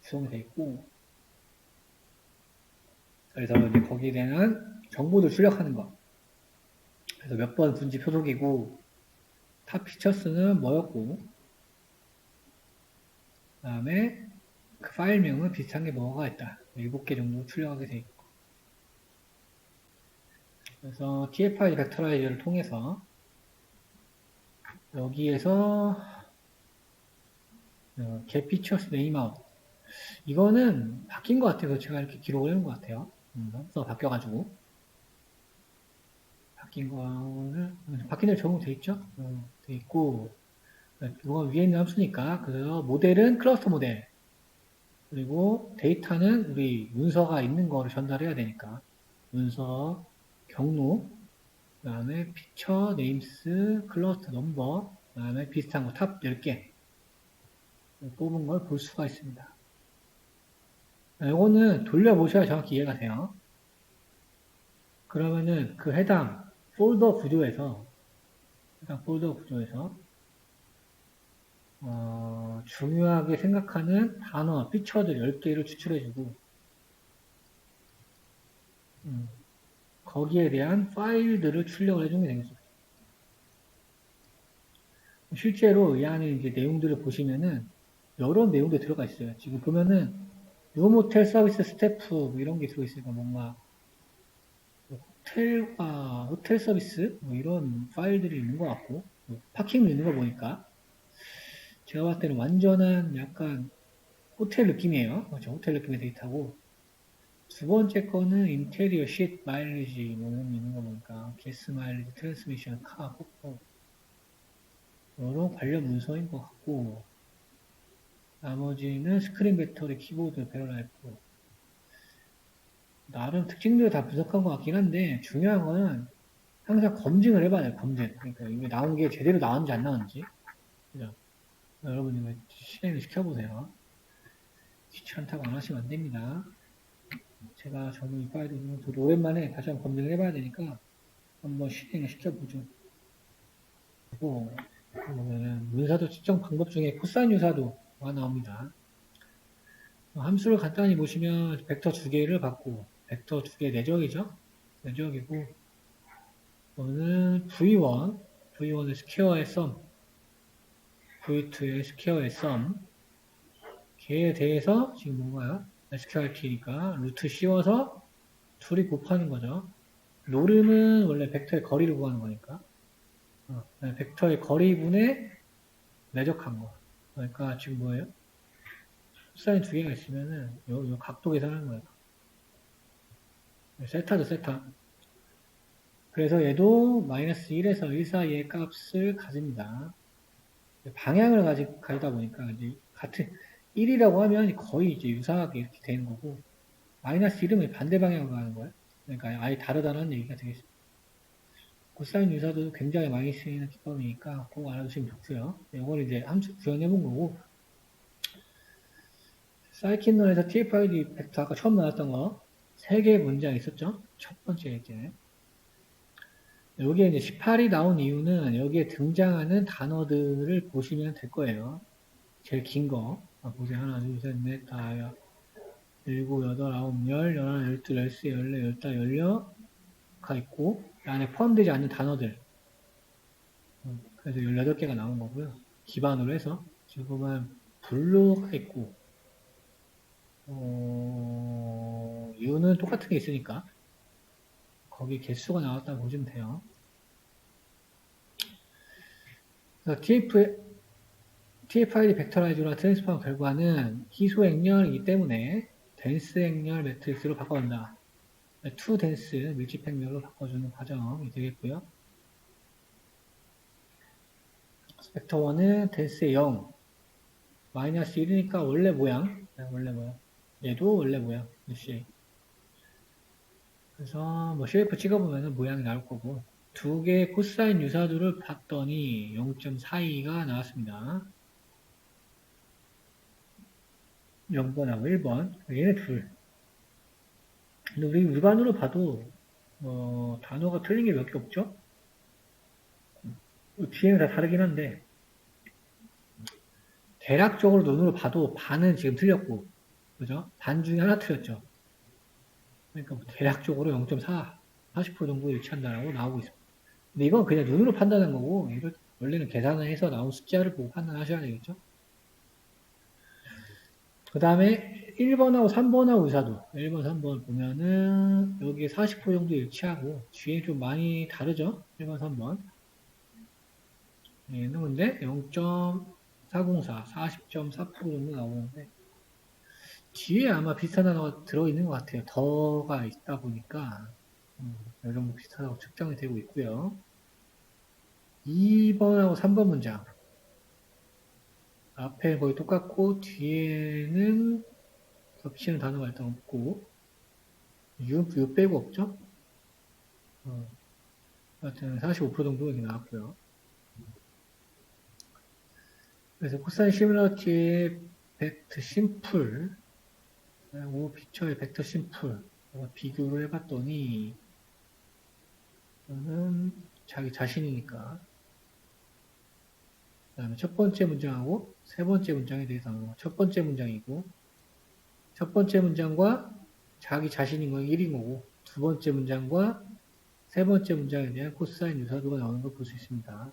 구성이 되어 있고, 그래서 이제 거기에 대한 정보를 출력하는 거. 그래서 몇 번 분지 표속이고, 탑 피처스는 뭐였고, 그 다음에 그 파일명은 비슷한 게 뭐가 있다. 7개 정도 출력하게 되어 있고. 그래서 TF-ID 벡터라이저를 통해서 여기에서 get features name out, 이거는 바뀐 것 같아요. 제가 이렇게 기록을 해놓은 것 같아요. 함수가 바뀌어가지고 바뀐 대로 적용돼 있죠? 돼 있고, 이건 위에 있는 함수니까, 그래서 모델은 클러스터 모델, 그리고 데이터는 우리 문서가 있는 거를 전달해야 되니까, 문서, 경로, 그 다음에 피처, 네임스, 클러스터 넘버, 그 다음에 비슷한 거 탑 10개 뽑은 걸 볼 수가 있습니다. 이거는 돌려보셔야 정확히 이해가 돼요. 그러면은 그 해당 폴더 구조에서 중요하게 생각하는 단어, 피처들 10개를 추출해주고 거기에 대한 파일들을 출력을 해주면 되겠습니다. 실제로 이 안에 이제 내용들을 보시면은 여러 내용들이 들어가 있어요. 지금 보면은 룸호텔 서비스 스태프 뭐 이런 게 들어있으니까 뭔가 호텔 서비스 뭐 이런 파일들이 있는 것 같고 파킹도 있는 거 보니까 제가 봤을 때는 완전한 약간 호텔 느낌이에요. 그렇죠? 호텔 느낌의 데이터고 두 번째 거는 인테리어 쉿 마일리지 뭐 이런 게 있는 거 보니까 게스 마일리지 트랜스미션 카 폭포 여러 관련 문서인 것 같고 나머지는 스크린 배터리 키보드 베러라이프 나름 특징들이 다 분석한 것 같긴 한데 중요한 거는 항상 검증을 해봐야 돼요. 검증. 그러니까 이게 나온 게 제대로 나왔는지 안 나왔는지. 그죠? 여러분이 실행을 시켜보세요. 귀찮다고 안 하시면 안 됩니다. 저는 이 파일을 저도 오랜만에 다시 한번 검증을 해봐야 되니까 한번 실행을 시켜보죠. 그리고 보면은 문사도 측정 방법 중에 코사인 유사도가 나옵니다. 함수를 간단히 보시면 벡터 두 개를 받고 벡터 두 개 내적이죠. 내적이고 이거는 V1의 스퀘어의 썸, V2의 스퀘어의 썸 걔에 대해서 지금 뭔가요? SQRT니까 루트 씌워서 둘이 곱하는 거죠. 노름은 원래 벡터의 거리를 구하는 거니까 벡터의 거리분의 내적한 거. 그러니까 지금 뭐예요? 사인 두 개가 있으면은 요 각도 계산하는 거예요. 세타죠, 세타. 그래서 얘도 마이너스 1에서 1 사이의 값을 가집니다. 방향을 가지다 보니까 이제 같은 1이라고 하면 거의 이제 유사하게 이렇게 되는 거고 마이너스 1은 반대 방향으로 가는 거예요. 그러니까 아예 다르다는 얘기가 되겠습니다. 코사인 유사도 굉장히 많이 쓰이는 기법이니까 그거 알아두시면 좋고요. 이걸 이제 함수 구현해 본 거고 사이킨론에서 TF-ID 벡터 아까 처음 나왔던 거 3개의 문장 있었죠? 첫 번째 이제 여기에 이제 18이 나온 이유는 여기에 등장하는 단어들을 보시면 될 거예요. 제일 긴 거. 보세요. 하나, 둘, 셋, 넷, 다, 7, 8, 9, 10, 11, 12, 13, 14, 15, 16가 있고, 그 안에 포함되지 않는 단어들. 그래서 18개가 나온 거고요. 기반으로 해서. 지금은 블루가 있고, 이유는 똑같은 게 있으니까, 거기 개수가 나왔다고 보시면 돼요. 그래서 TF-ID 벡터라이저나 트랜스포머 결과는 희소 행렬이기 때문에 덴스 행렬 매트릭스로 바꿔준다. 투 덴스 밀집 행렬로 바꿔주는 과정이 되겠고요. 벡터 1은 덴스의 0, 마이너스 1이니까 원래 모양. 얘도 원래 모양. 역시. 그래서 뭐 쉐이프 찍어보면 모양이 나올 거고 두 개의 코사인 유사도를 봤더니 0.42가 나왔습니다. 0번하고 1번. 얘네 둘. 근데 우리 육안으로 봐도 단어가 틀린 게 몇 개 없죠? 뒤에는 다 다르긴 한데 대략적으로 눈으로 봐도 반은 지금 틀렸고 그죠? 반 중에 하나 틀렸죠. 그러니까 뭐 대략적으로 0.4, 40% 정도 일치한다라고 나오고 있습니다. 근데 이건 그냥 눈으로 판단한 거고 이걸 원래는 계산을 해서 나온 숫자를 보고 판단하셔야 되겠죠? 그 다음에 1번하고 3번하고 의사도 1번, 3번 보면은 여기에 40% 정도 일치하고 뒤에 좀 많이 다르죠? 1번, 3번 얘는 근데 0.404, 40.4% 정도 나오는데 뒤에 아마 비슷한 단어가 들어있는 것 같아요. 더가 있다 보니까 이 정도 비슷하다고 측정이 되고 있고요. 2번하고 3번 문장. 앞에 거의 똑같고, 뒤에는 겹치는 단어가 일단 없고, 유 빼고 없죠? 하여튼 45% 정도 여기 나왔고요. 그래서 코사인 시뮬러티의 벡터 심플, 오 피처의 벡터 심플, 비교를 해봤더니, 저는 자기 자신이니까, 그 다음에 첫 번째 문장하고 세 번째 문장에 대해서 첫 번째 문장이고, 첫 번째 문장과 자기 자신인 건 1인 거고, 두 번째 문장과 세 번째 문장에 대한 코사인 유사도가 나오는 걸 볼 수 있습니다.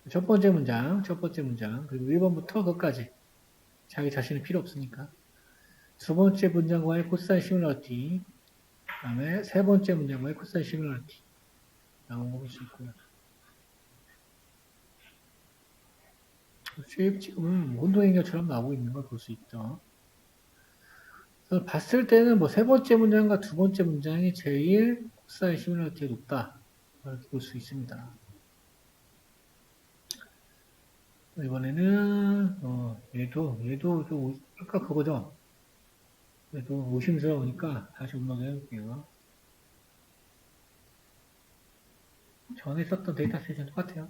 첫 번째 문장, 그리고 1번부터 끝까지. 자기 자신은 필요 없으니까. 두 번째 문장과의 코사인 시뮬러티, 그 다음에 세 번째 문장과의 코사인 시뮬러티 나온 거 볼 수 있고요. 지금은 혼동행렬처럼 나오고 있는 걸 볼 수 있죠. 그래서 봤을 때는 뭐 세 번째 문장과 두 번째 문장이 제일 코사인 시뮬러티가 높다. 이렇게 볼 수 있습니다. 이번에는 얘도 좀 아까 그거죠. 얘도 의심스러우니까 다시 업로드 해볼게요. 전에 썼던 데이터셋이랑 똑같아요.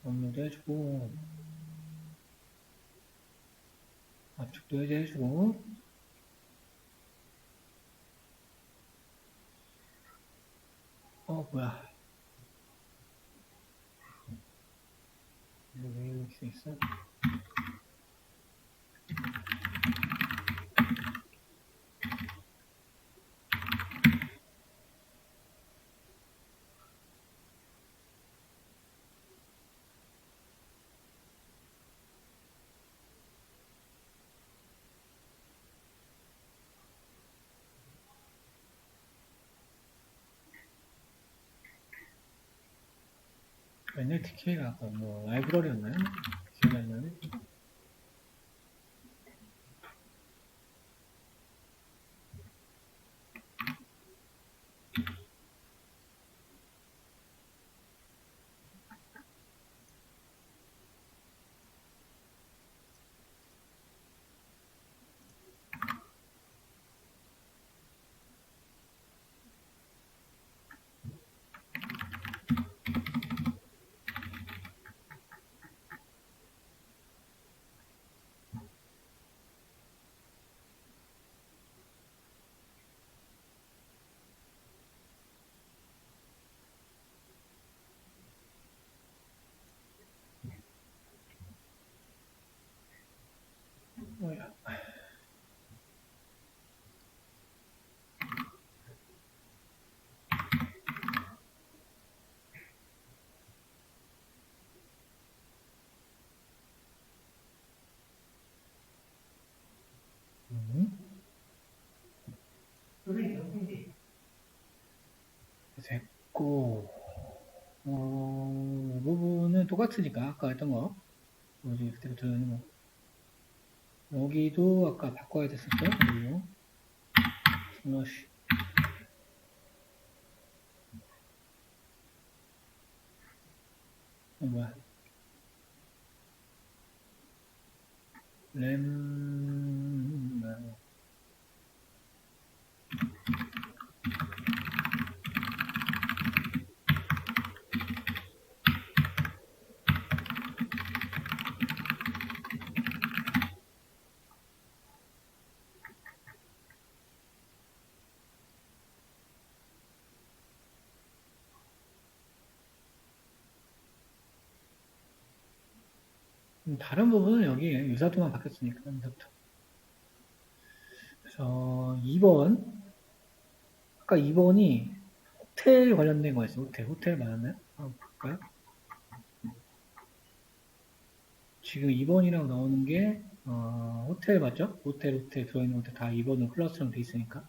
업로드 해주고 압축도 해제해주고 뭐야 이거 왜 이렇게 있어? 옛날 DK가 아까 뭐 라이브러리였나요? 기억이 안 나네. 뭐야? 됐고 이 부분은 똑같으니까 아까 했던 거 뭐지 그대로 들어가는 거. 여기도 아까 바꿔야 됐었죠? 그리고 슬러시 뭐야 램 다른 부분은 여기 유사도만 바뀌었으니까 여기서부터. 그래서 2번 아까 2번이 호텔 관련된 거였어요. 호텔 맞았나요? 한번 볼까요? 지금 2번이라고 나오는 게 호텔 맞죠? 호텔 들어있는 호텔 다 2번으로 클러스처럼 돼 있으니까.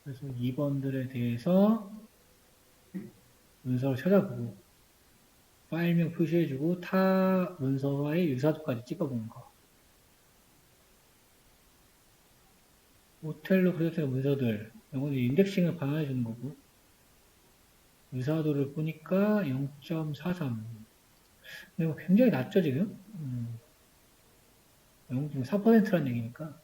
그래서 2번들에 대해서 문서를 찾아보고 파일명 표시해주고 타 문서와의 유사도까지 찍어보는 거. 모텔로 프로젝트 문서들, 이거는 인덱싱을 반환해 주는 거고, 유사도를 보니까 0.43. 이거 굉장히 낮죠, 지금? 0.4%라는 얘기니까.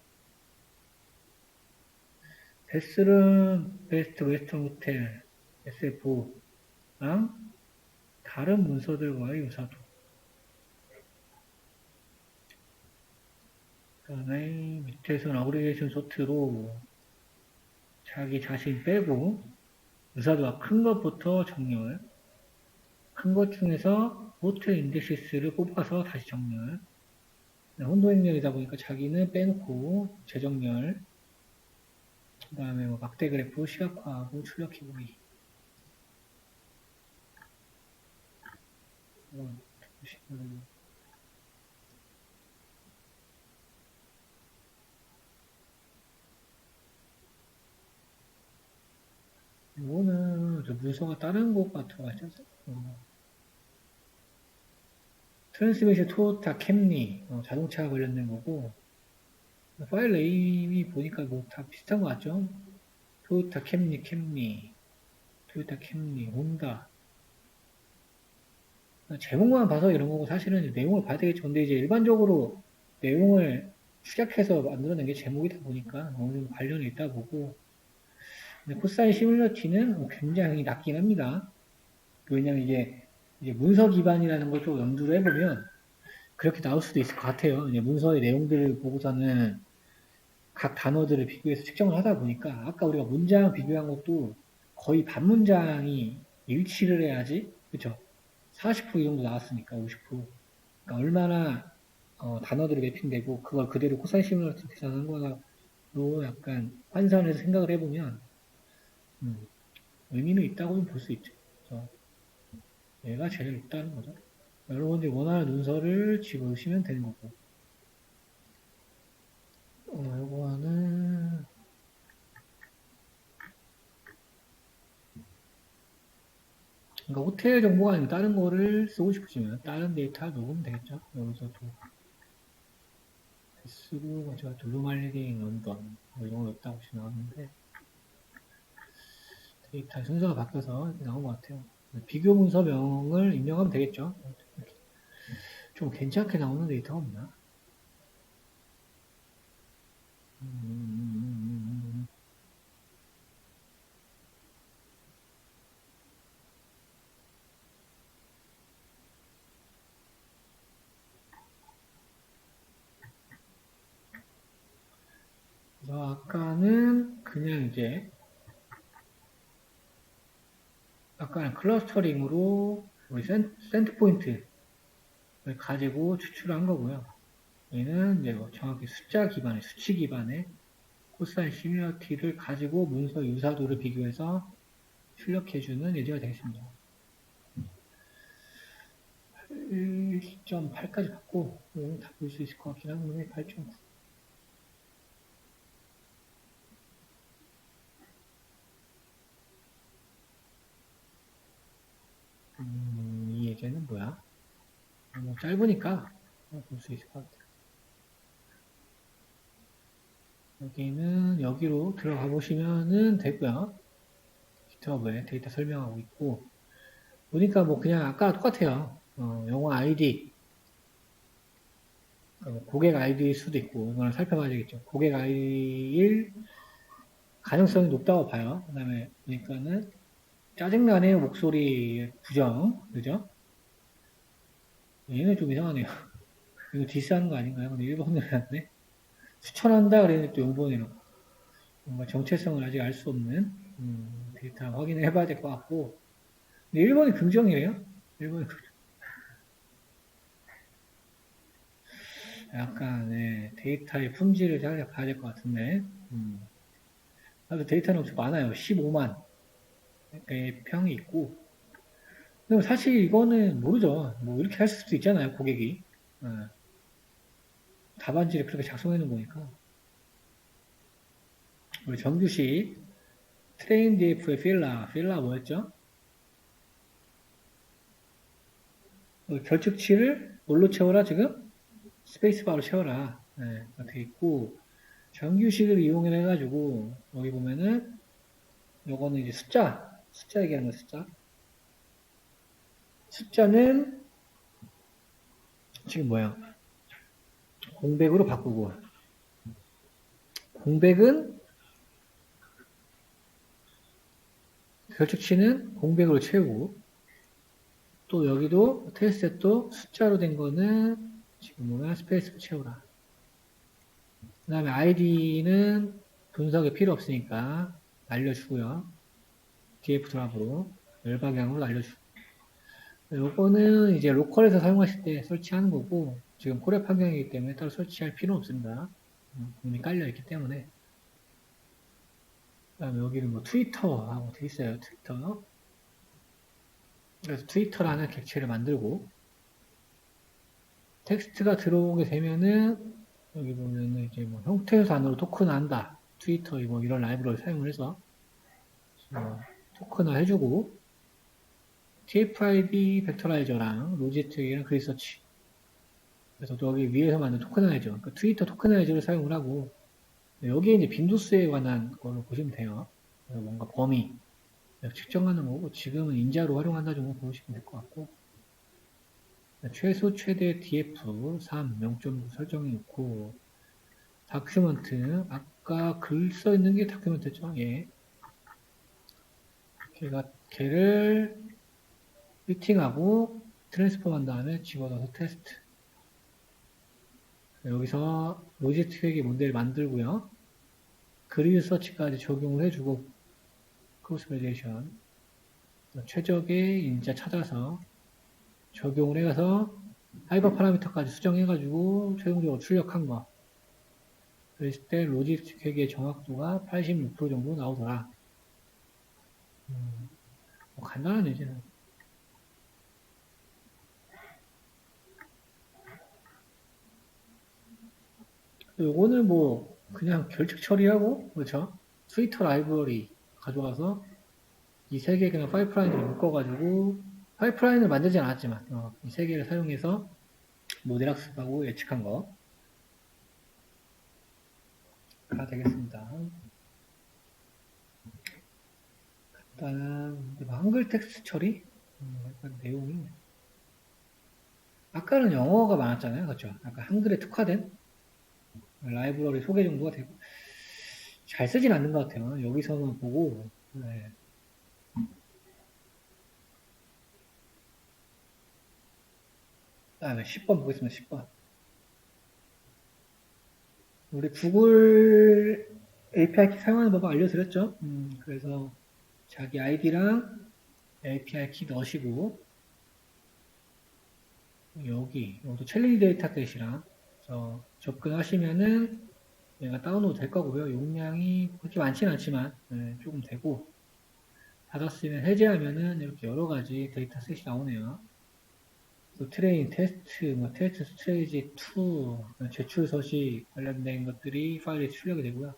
베스는 베스트 웨스턴 호텔, SF4랑 다른 문서들과의 유사도. 그 다음에 밑에서는 어그리게이션 소트로 자기 자신 빼고 유사도가 큰 것부터 정렬, 큰 것 중에서 호텔 인덱시스를 뽑아서 다시 정렬, 혼동행렬이다 보니까 자기는 빼놓고 재정렬, 그 다음에 뭐 막대 그래프 시각화하고 출력 키보기. 이거는 문서가 다른 것과 들어가죠. 트랜스미션 토요타 캠리 자동차 관련된 거고 파일 네임이 보니까 뭐 다 비슷한 것 같죠? 토요타 캠리, 토요타 캠리, 혼다. 제목만 봐서 이런 거고 사실은 내용을 봐야 되겠죠. 근데 이제 일반적으로 내용을 축약해서 만들어낸 게 제목이다 보니까 어느 정도 관련이 있다 보고 근데 코사인 시뮬러티는 굉장히 낮긴 합니다. 왜냐면 이제 문서 기반이라는 걸 좀 염두를 해보면 그렇게 나올 수도 있을 것 같아요. 이제 문서의 내용들을 보고서는 각 단어들을 비교해서 측정을 하다 보니까 아까 우리가 문장 비교한 것도 거의 반문장이 일치를 해야지 그쵸? 40%이 정도 나왔으니까 50%. 그러니까 얼마나 단어들이 매핑되고 그걸 그대로 코사인 시뮬러티 계산한 거로 약간 환산해서 생각을 해보면 의미는 있다고 볼 수 있죠. 그래서 얘가 제일 높다는 거죠. 여러분들이 원하는 문서를 집어넣으시면 되는 거고. 요거는 그러니까 호텔 정보가 아니고 다른 거를 쓰고 싶으시면 다른 데이터 녹으면 되겠죠. 여기서도 쓰고 제가 루말리딩 런던 뭐 이런 거 없다고 나왔는데 데이터 순서가 바뀌어서 이렇게 나온 것 같아요. 비교 문서명을 입력하면 되겠죠. 좀 괜찮게 나오는 데이터가 없나? 그래서 아까는 그냥 이제 아까는 클러스터링으로 우리 센터 포인트를 가지고 추출한 거고요. 얘는 이제 뭐 정확히 숫자 기반의 수치 기반의 코사인 시뮬러티를 가지고 문서 유사도를 비교해서 출력해주는 예제가 되겠습니다. 1.8까지 받고 다 볼 수 있을 것 같긴 한데 8.9. 이 예제는 뭐야? 뭐 짧으니까 볼 수 있을 것 같아요. 여기는 여기로 들어가 보시면은 되고요. GitHub에 데이터 설명하고 있고 보니까 뭐 그냥 아까 똑같아요. 영어 아이디 고객 아이디일 수도 있고 이거는 살펴봐야 되겠죠. 고객 아이디일 가능성이 높다고 봐요. 그 다음에 보니까는 짜증나네 목소리 부정 그죠? 얘는 좀 이상하네요. 이거 디스하는 거 아닌가요? 근데 1번을 해놨네. 추천한다 그랬는데 또 0번 해놓고 뭔가 정체성을 아직 알 수 없는 데이터 확인을 해봐야 될 것 같고 근데 1번이 긍정이에요? 1번이 긍정. 약간 데이터의 품질을 잘 봐야 될 것 같은데 나도 데이터는 엄청 많아요. 15만 의 평이 있고 근데 사실 이거는 모르죠. 뭐 이렇게 할 수도 있잖아요. 고객이 답안지를 그렇게 작성해 놓은 거니까 우리 정규식 트레인 DF의 필라 뭐였죠? 결측치를 뭘로 채워라 지금? 스페이스바로 채워라. 네, 돼 있고 정규식을 이용해가지고, 여기 보면은, 요거는 이제 숫자 얘기하는 거 숫자. 숫자는, 지금 뭐야? 공백으로 바꾸고, 공백은, 결축치는 공백으로 채우고, 또 여기도 테스트셋도 숫자로 된 거는, 지금 보면 스페이스로 채우라. 그 다음에 id는 분석에 필요 없으니까 날려주고요. df 드랍으로 열방향으로 날려주고. 요거는 이제 로컬에서 사용하실 때 설치하는 거고, 지금 콜앱 환경이기 때문에 따로 설치할 필요는 없습니다. 이미 깔려있기 때문에. 그 다음에 여기는 뭐 트위터하고 돼 있어요. 트위터. 그래서 트위터라는 객체를 만들고, 텍스트가 들어오게 되면은, 여기 보면은 이제 뭐 형태산으로 토큰한다. 트위터 뭐 이런 라이브러리 사용을 해서, 토큰화 해주고, TF-ID 벡터라이저랑 로지스틱이랑 그리서치. 그래서 또 여기 위에서 만든 토큰화이저, 그러니까 트위터 토큰화이저를 사용을 하고, 여기에 이제 빈도수에 관한 걸로 보시면 돼요. 그래서 뭔가 범위, 측정하는 거고, 지금은 인자로 활용한다 정도 보시면 될 것 같고, 최소, 최대 DF 3, 0.9 설정해 놓고, 다큐멘트, 아까 글 써 있는 게 다큐멘트죠? 예. 걔를 피팅하고, 트랜스폼 한 다음에 집어넣어서 테스트. 여기서 로지스틱 모델 만들고요. 그리드 서치까지 적용을 해주고, 크로스 밸리데이션. 최적의 인자 찾아서 적용을 해서 하이퍼 파라미터까지 수정해가지고 최종적으로 출력한 거. 그랬을 때 로지스틱 회계의 정확도가 86% 정도 나오더라. 뭐 간단한 예제는. 요거는 뭐 그냥 결측 처리하고, 그렇죠? 트위터 라이브러리 가져와서 이 세 개 그냥 파이프라인으로 묶어가지고, 파이프라인을 만들진 않았지만 이 세 개를 사용해서 모델 학습하고 예측한 거가 되겠습니다. 일단은 한글 텍스트 처리, 약간 내용이 아까는 영어가 많았잖아요, 그렇죠? 아까 한글에 특화된 라이브러리 소개 정도가 되고 잘 쓰진 않는 것 같아요. 여기서만 보고. 네. 다음에 10번 보겠습니다. 10번. 우리 구글 API 키 사용하는 법을 알려드렸죠? 그래서 자기 아이디랑 API 키 넣으시고, 여기도 챌린지 데이터셋이랑 접근하시면은 얘가 다운로드 될 거고요. 용량이 그렇게 많지는 않지만 조금 되고, 받았으면 해제하면은 이렇게 여러 가지 데이터셋이 나오네요. 또 트레인, 테스트, 테스트 스트레이지 2, 제출 서식 관련된 것들이 파일에 출력이 되고요.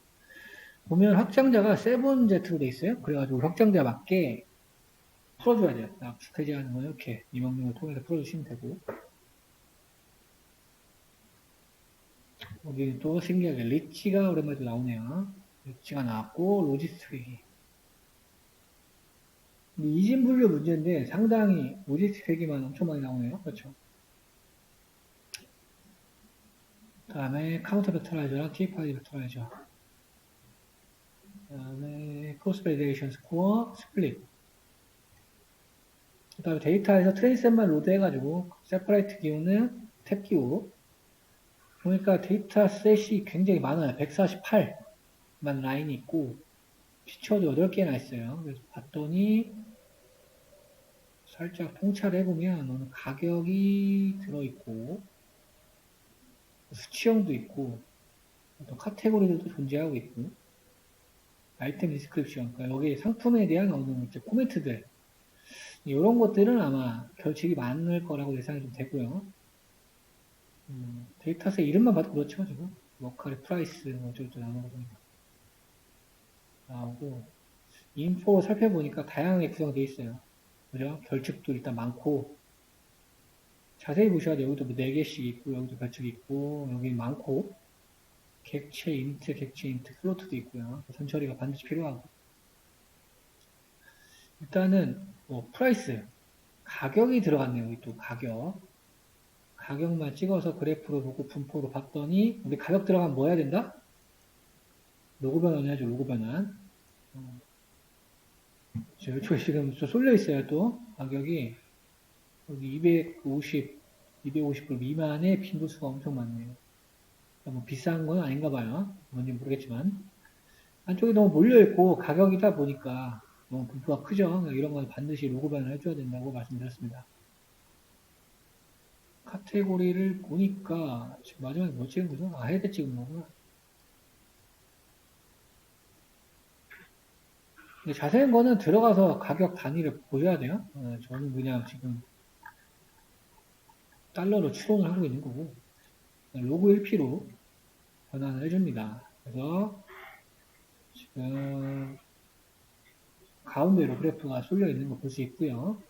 보면 확장자가 7Z로 돼 있어요. 그래가지고 확장자 맞게 풀어줘야 돼요. 압축 해제하는 건 이렇게 이 명령을 통해서 풀어주시면 되고. 여기 또 신기하게 리치가 오랜만에 나오네요. 리치가 나왔고 로지스틱. 이진 분류 문제인데 상당히 로지스틱 얘기만 엄청 많이 나오네요. 그렇죠? 다음에 카운터 벡터라이저랑 TF-ID 벡터라이저. 다음에 크로스 밸리데이션 스코어 스플릿. 그 다음에 데이터에서 트레이스만 로드 해가지고 세퍼레이트 기호는 탭 기호. 보니까 데이터 셋이 굉장히 많아요. 148만 라인이 있고 피처도 8개나 있어요. 그래서 봤더니 살짝 통찰해보면 오늘 가격이 들어있고 수치형도 있고 또 카테고리들도 존재하고 있고 아이템 디스크립션, 그러니까 여기 상품에 대한 어느 코멘트들 이런 것들은 아마 결칙이 많을 거라고 예상이 좀 되고요. 데이터셋 이름만 봐도 그렇죠, 지금. 워커리 프라이스, 뭐 어쩌고저쩌고 나오는 거 보니까. 나오고, 인포 살펴보니까 다양하게 구성되어 있어요. 그죠? 결측도 일단 많고, 자세히 보셔야 돼요. 여기도 뭐 4개씩 있고, 여기도 결측이 있고, 여기 많고, 객체 인트, 플로트도 있고요. 선처리가 반드시 필요하고. 일단은, 프라이스. 가격이 들어갔네요. 여기 또 가격. 가격만 찍어서 그래프로 보고 분포로 봤더니, 우리 가격 들어가면 뭐 해야 된다? 로그 변환 해야죠, 로그 변환. 요쪽에 지금 좀 쏠려 있어요, 또. 가격이. 여기 250불 미만의 빈도수가 엄청 많네요. 뭐 비싼 건 아닌가 봐요. 뭔지 모르겠지만. 안쪽에 너무 몰려있고 가격이다 보니까 너무 분포가 크죠. 이런 건 반드시 로그 변환을 해줘야 된다고 말씀드렸습니다. 카테고리를 보니까 지금 마지막에 뭐 찍은 거죠? 헤드 찍은 거구나. 자세한 거는 들어가서 가격 단위를 보셔야 돼요. 저는 그냥 지금 달러로 추론을 하고 있는 거고 로그 1P로 변환을 해줍니다. 그래서 지금 가운데로 그래프가 쏠려 있는 거 볼 수 있고요.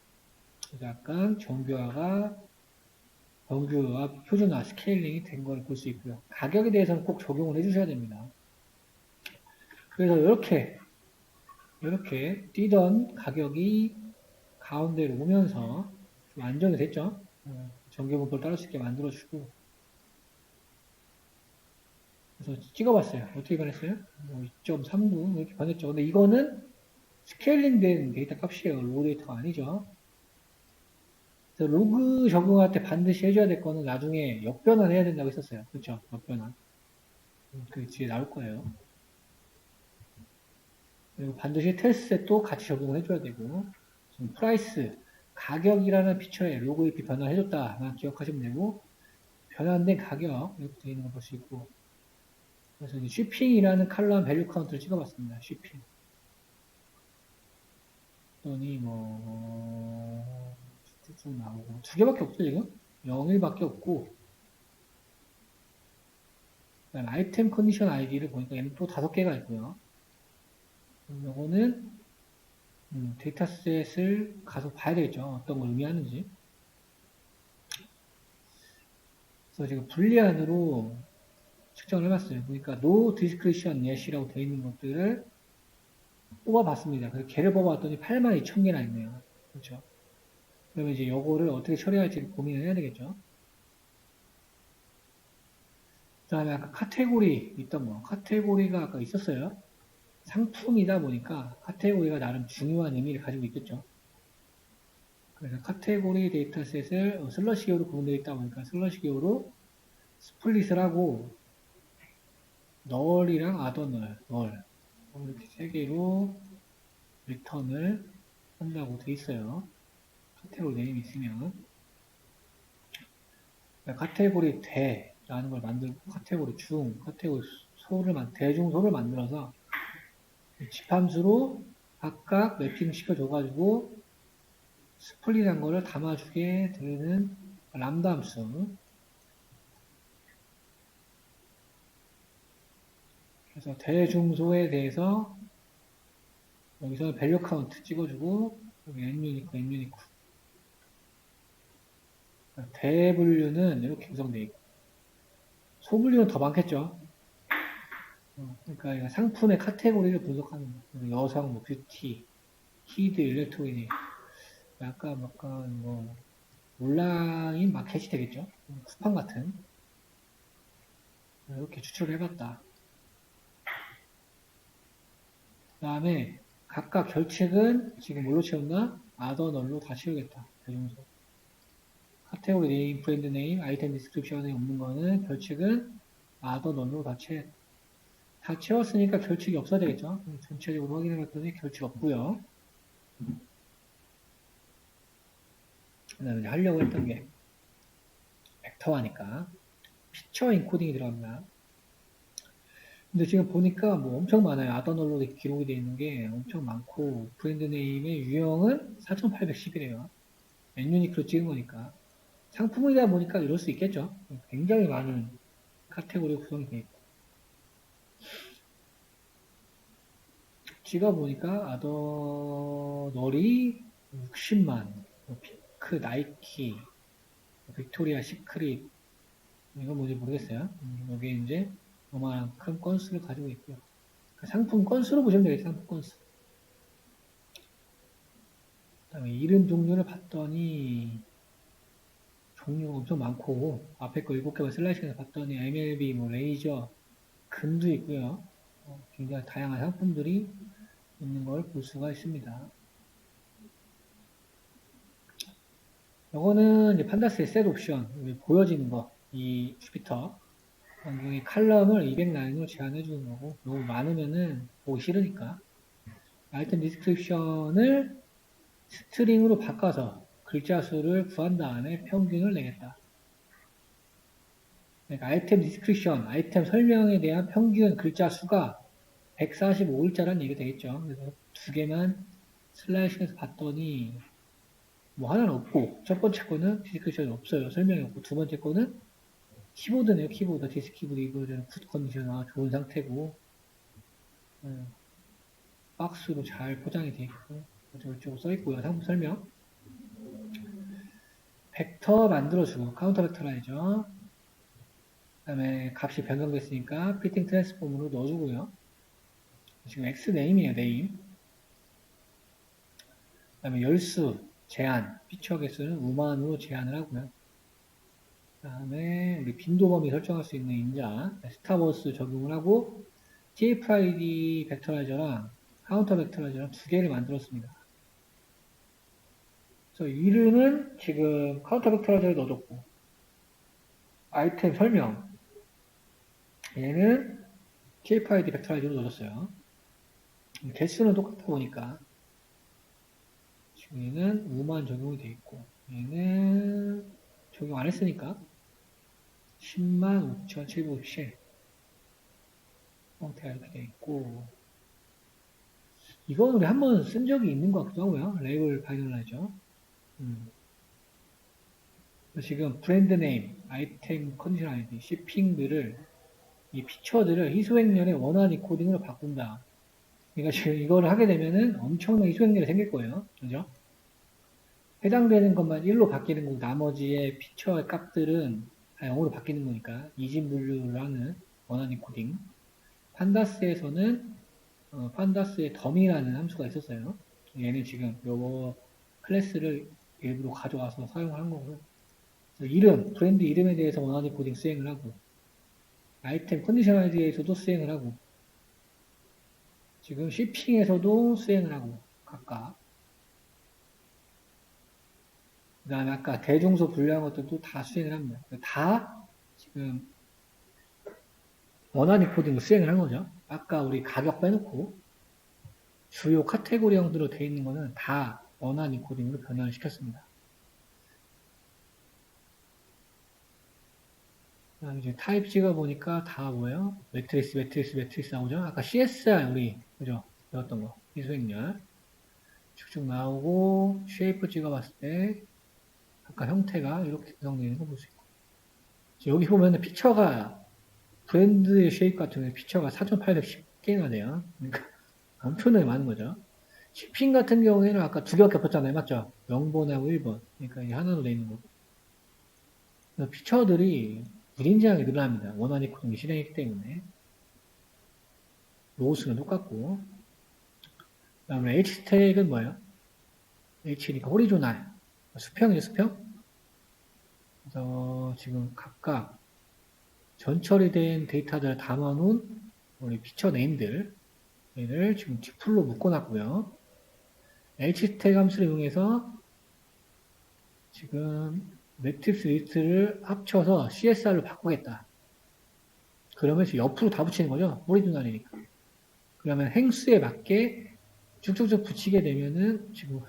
약간 정교화가 표준화, 스케일링이 된 걸 볼 수 있고요. 가격에 대해서는 꼭 적용을 해주셔야 됩니다. 그래서 이렇게 뛰던 가격이 가운데로 오면서 좀 안정이 됐죠. 정규분포를 따를 수 있게 만들어주고 그래서 찍어봤어요. 어떻게 변했어요? 2.3도 이렇게 변했죠. 근데 이거는 스케일링 된 데이터 값이에요. 로그 데이터가 아니죠. 그래서 로그 적용할 때 반드시 해줘야 될 거는 나중에 역변환 해야 된다고 했었어요. 그렇죠? 역변환. 그 뒤에 나올 거예요. 그리고 반드시 테스트셋도 같이 적용을 해줘야 되고 지금 프라이스, 가격이라는 피처에 로그 AP 변환을 해줬다만 기억하시면 되고 변환된 가격 이렇게 되어 있는 걸 볼 수 있고 그래서 이제 쉬핑이라는 칼럼 밸류 카운트를 찍어봤습니다. 쉬핑. 그랬더니 쭉 나오고 두 개밖에 없죠 지금? 0일밖에 없고 아이템 컨디션 아이디를 보니까 얘는 또 5개가 있고요. 요거는 데이터셋을 가서 봐야 되겠죠. 어떤 걸 의미하는지. 그래서 지금 불리안으로 측정을 해봤어요. 그러니까 no discretion yet이라고 되어 있는 것들을 뽑아봤습니다. 그래서 걔를 뽑아봤더니 82,000개나 있네요. 그렇죠. 그러면 이제 요거를 어떻게 처리할지 고민을 해야 되겠죠. 그 다음에 아까 카테고리 있던 거. 카테고리가 아까 있었어요. 상품이다 보니까 카테고리가 나름 중요한 의미를 가지고 있겠죠. 그래서 카테고리 데이터셋을 슬러시 기호로 구분되어 있다 보니까 슬러시 기호로 스플릿을 하고 널이랑 아더널, 이렇게 세 개로 리턴을 한다고 돼 있어요. 카테고리 네임이 있으면 카테고리 대라는 걸 만들고 카테고리 중, 카테고리 대중소를 만들어서 집함수로 각각 매핑 시켜줘가지고 스플릿한 거를 담아주게 되는 람다 함수. 그래서 대중소에 대해서 여기서 밸류 카운트 찍어주고 여기 n유니크 대분류는 이렇게 구성되어 있고 소분류는 더 많겠죠. 그러니까 상품의 카테고리를 분석하는 여성, 뷰티, 키드, 일렉트로닉 약간 온라인 마켓이 되겠죠. 쿠팡 같은 이렇게 추출을 해봤다. 그 다음에 각각 결책은 지금 뭘로 채웠나? 아더널로 다 채우겠다. 대중소. 카테고리 네임, 브랜드 네임, 아이템 디스크립션에 없는 거는 결책은 아더널로 다 채웠으니까 결책이 없어야 되겠죠. 전체적으로 확인해봤더니 결책 없고요. 그 다음에 하려고 했던 게 벡터화니까 피처 인코딩이 들어갑니다. 근데 지금 보니까 엄청 많아요. 아더널로 기록이 되어 있는 게 엄청 많고 브랜드 네임의 유형은 4810이래요. 엔유니크로 찍은 거니까 상품이다 보니까 이럴 수 있겠죠. 굉장히 많은 카테고리 구성이 되어 있고 찍어보니까 아더널이 60만 핑크, 나이키, 빅토리아 시크릿 이건 뭔지 모르겠어요. 여기 이제 어마어마한 큰 건수를 가지고 있고요. 상품 건수로 보시면 되겠죠. 상품 건수. 그 다음에 이름 종류를 봤더니 종류가 엄청 많고 앞에 거 7개만 슬라이싱해서 봤더니 MLB, 뭐 레이저, 금도 있고요. 굉장히 다양한 상품들이 있는 걸 볼 수가 있습니다. 요거는 이제 판다스의 셋 옵션, 보여지는 거, 이 주피터. 여기 칼럼을 200라인으로 제한해 주는 거고, 너무 많으면은 보기 싫으니까. 아이템 디스크립션을 스트링으로 바꿔서 글자 수를 구한 다음에 평균을 내겠다. 그러니까 아이템 디스크립션, 아이템 설명에 대한 평균 글자 수가 145글자라는 얘기가 되겠죠. 그래서 두 개만 슬라이싱해서 봤더니 뭐 하나는 없고, 첫 번째 거는 디스크립션이 없어요. 설명이 없고, 두 번째 거는 키보드네요. 키보드, 디스크 키보드 이거는 굿 컨디션, 좋은 상태고, 박스로 잘 포장이 되어 있고, 이쪽으로 써 있고요. 상품 설명. 벡터 만들어주고, 카운터 벡터라이저. 그 다음에 값이 변경됐으니까 피팅 트랜스폼으로 넣어주고요. 지금 X 네임이에요. 네임. 그 다음에 열수 제한, 피처 개수는 우만으로 제한을 하고요. 그 다음에 우리 빈도 범위 설정할 수 있는 인자, 스타버스 적용을 하고 TF-ID 벡터라이저랑 카운터 벡터라이저랑 두 개를 만들었습니다. 그래서 이름은 지금 카운터 벡터라이저를 넣어줬고 아이템 설명 얘는 TF-ID 벡터라이저로 넣어줬어요. 개수는 똑같다 보니까 지금 얘는 우만 적용이 되어 있고 얘는 적용 안 했으니까 105,757 형태가 이렇게 되어 있고 이건 우리 한번 쓴 적이 있는 것 같기도 하고요. 레이블 파이널라이저. 지금 브랜드 네임, 아이템 컨디션 아이디, shipping들을 이 피처들을 희소액렬의 원활 코딩으로 바꾼다. 그러니까 지금 이거를 하게 되면은 엄청난 희소액렬이 생길 거예요. 그죠? 해당되는 것만 1로 바뀌는 거고 나머지의 피처의 값들은 다 0으로 바뀌는 거니까 이진 분류를 하는 원활 코딩. 판다스에서는 판다스의 더미라는 함수가 있었어요. 얘는 지금 요 클래스를 일부러 가져와서 사용한 거고요. 이름, 브랜드 이름에 대해서 원하는 코딩 수행을 하고 아이템 컨디션 아이디에서도 수행을 하고 지금 shipping에서도 수행을 하고 각각 그 다음에 아까 대중소 분류한 것들도 다 수행을 합니다. 다 지금 원하는 코딩을 수행을 한 거죠. 아까 우리 가격 빼놓고 주요 카테고리형들로 되어 있는 거는 다 원하는 코딩으로 변환을 시켰습니다. 이제 타입 찍어보니까 다 뭐예요? 매트리스 나오죠? 아까 CSR 우리, 그죠? 배웠던 거. 희소액렬. 쭉쭉 나오고, 쉐이프 찍어봤을 때, 아까 형태가 이렇게 구성되어 있는 거 볼 수 있고. 여기 보면 피처가, 브랜드의 쉐이프 같은 경우에 피처가 4,810개나 돼요. 그러니까 엄청나게 많은 거죠. shipping 같은 경우에는 아까 두 개밖에 없었잖아요. 맞죠? 0번하고 1번. 그러니까 이게 하나로 되어 있는 거고. 피처들이 무진장하게 늘어납니다. 원하는 코딩이 실행했기 때문에. 로우스는 똑같고. 그 다음에 H스택은 뭐예요? H니까 호리조날. 수평이죠, 수평? 그래서 지금 각각 전처리 된 데이터들을 담아놓은 우리 피처 네임들, 얘를 지금 튜플로 묶어놨고요. H스택 함수를 이용해서 지금 매트릭스 리스트를 합쳐서 CSR로 바꾸겠다. 그러면서 옆으로 다 붙이는 거죠. 호리조날이니까. 그러면 행수에 맞게 쭉쭉쭉 붙이게 되면은 지금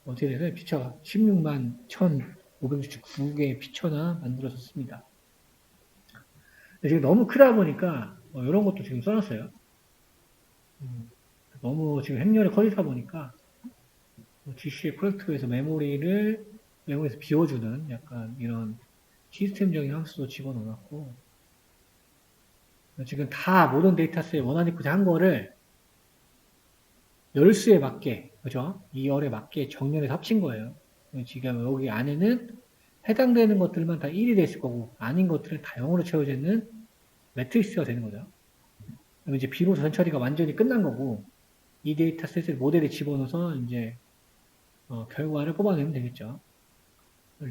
어떻게 되나요? 피처가 16만 1,569개의 피처나 만들어졌습니다. 지금 너무 크다 보니까 이런 것도 지금 써놨어요. 너무 지금 행렬이 커지다 보니까 GC의 프로젝트에서 메모리에서 비워주는 약간 이런 시스템적인 함수도 집어넣어놨고 지금 다 모든 데이터셋에 원하는 한 거를 열수에 맞게, 그죠? 이 열에 맞게 정렬해서 합친 거예요. 지금 여기 안에는 해당되는 것들만 다 1이 됐을 거고, 아닌 것들은 다 0으로 채워져 있는 매트리스가 되는 거죠. 그럼 이제 비로소 전처리가 완전히 끝난 거고, 이 데이터셋을 모델에 집어넣어서 이제 결과를 뽑아내면 되겠죠.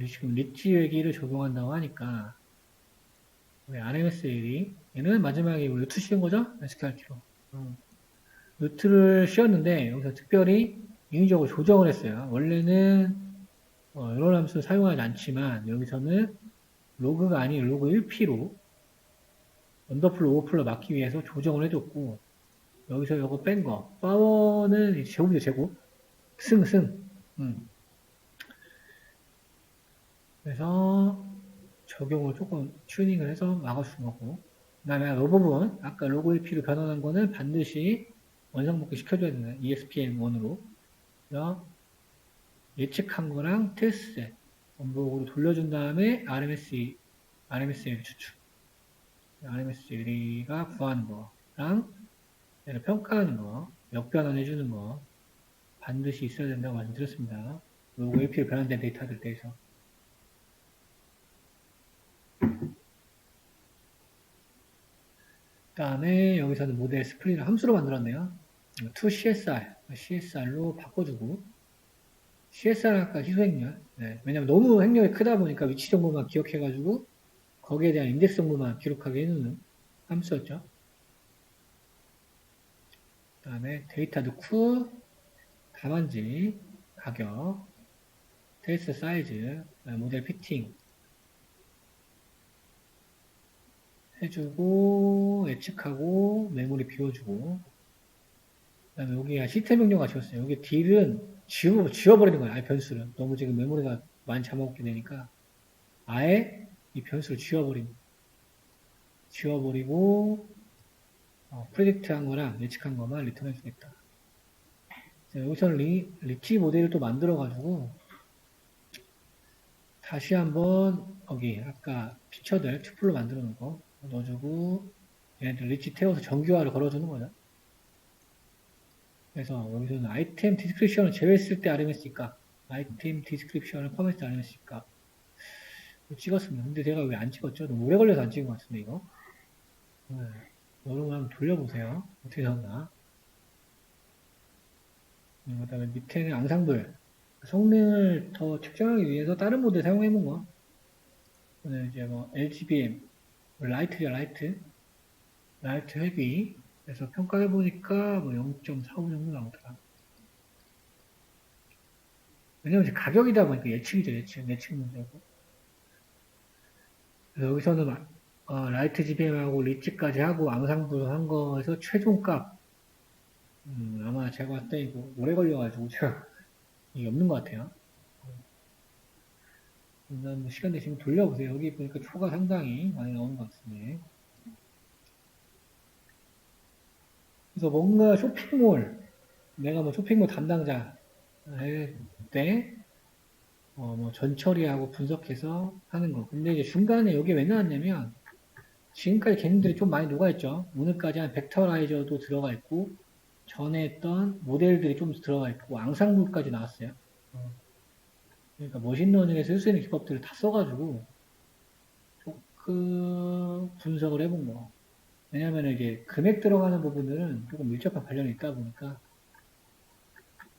지금 리치 외기를 적용한다고 하니까 우리 RMSL이 얘는 마지막에 루트 씌운 거죠? SQRT로. 루트를 씌웠는데 여기서 특별히 인위적으로 조정을 했어요. 원래는 여러 함수를 사용하지 않지만 여기서는 로그가 아닌 로그 1P로 언더플로 오버플로 막기 위해서 조정을 해줬고, 여기서 이거 뺀 거 파워는 제곱이죠. 제곱 승 그래서 적용을 조금 튜닝을 해서 막아준 거고, 그 다음에 이 부분 아까 로그 1P로 변환한 거는 반드시 원상복귀 시켜줘야 되는 ESPN1으로 예측한 거랑 테스트셋 원복으로 돌려준 다음에 RMSL 추출, RMSL이가 구하는 거랑 평가하는 거, 역변환 해주는 거 반드시 있어야 된다고 말씀드렸습니다. 로그 1P로 변환된 데이터들 대해서. 그 다음에 여기서는 모델 스플릿을 함수로 만들었네요. CSR로 바꿔주고, CSR 아까 희소행렬. 네, 왜냐면 너무 행렬이 크다 보니까 위치 정보만 기억해가지고 거기에 대한 인덱스 정보만 기록하게 해놓는 함수였죠. 그 다음에 데이터 넣고 답안지, 가격, 테스트 사이즈, 모델 피팅 해주고 예측하고 메모리 비워주고, 그 다음에 여기가 시스템 명령어가 지웠어요. 여기 딜은 지워버리는 거예요. 아예 변수를. 너무 지금 메모리가 많이 잡아먹게 되니까 아예 이 변수를 지워버리고 프레딕트 한 거랑 예측한 것만 리턴해 주겠다. 여기서는 리치 모델을 또 만들어 가지고 다시 한번 여기 아까 피처들 튜플로 만들어 놓은 거 넣어주고 얘네들 리치 태워서 정규화를 걸어주는 거죠. 그래서 여기서는 아이템 디스크립션을 제외했을 때 RMS 값, 아이템 디스크립션을 포함했을 때 RMS 값 찍었습니다. 근데 제가 왜 안 찍었죠? 너무 오래 걸려서 안 찍은 것 같은데 이거. 네. 여러분 한번 돌려보세요. 어떻게 나왔나? 그 다음에 밑에는 앙상블. 성능을 더 측정하기 위해서 다른 모델 사용해본 거. 오늘 이제 뭐 LGBM, 라이트죠, 라이트 회귀. 그래서 평가해보니까 뭐 0.45 정도 나오더라. 왜냐면 이제 가격이다 보니까 예측이죠, 예측 문제고. 그래서 여기서는 라이트 GBM하고 리치까지 하고 앙상블 한 거에서 최종값 아마 제가 봤을 때 이거 오래 걸려가지고 제가 이게 없는 것 같아요. 일단 시간 되시면 돌려보세요. 여기 보니까 초가 상당히 많이 나오는 것 같은데. 그래서 뭔가 쇼핑몰, 내가 뭐 쇼핑몰 담당자 할 때, 뭐 전처리하고 분석해서 하는 거. 근데 이제 중간에 여기 왜 나왔냐면, 지금까지 걔네들이 좀 많이 녹아있죠. 오늘까지 한 벡터라이저도 들어가 있고, 전에 했던 모델들이 좀 들어가 있고, 앙상블까지 나왔어요. 그러니까 머신러닝에서 쓸 수 있는 기법들을 다 써가지고, 조금 분석을 해본 거. 왜냐면 이제 금액 들어가는 부분들은 조금 밀접한 관련이 있다 보니까,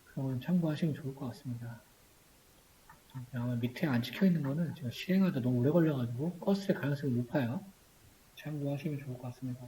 그건 참고하시면 좋을 것 같습니다. 아마 밑에 안 찍혀 있는 거는 제가 실행하다 너무 오래 걸려가지고, 껐을 가능성이 높아요. 참고하시면 좋을 것 같습니다.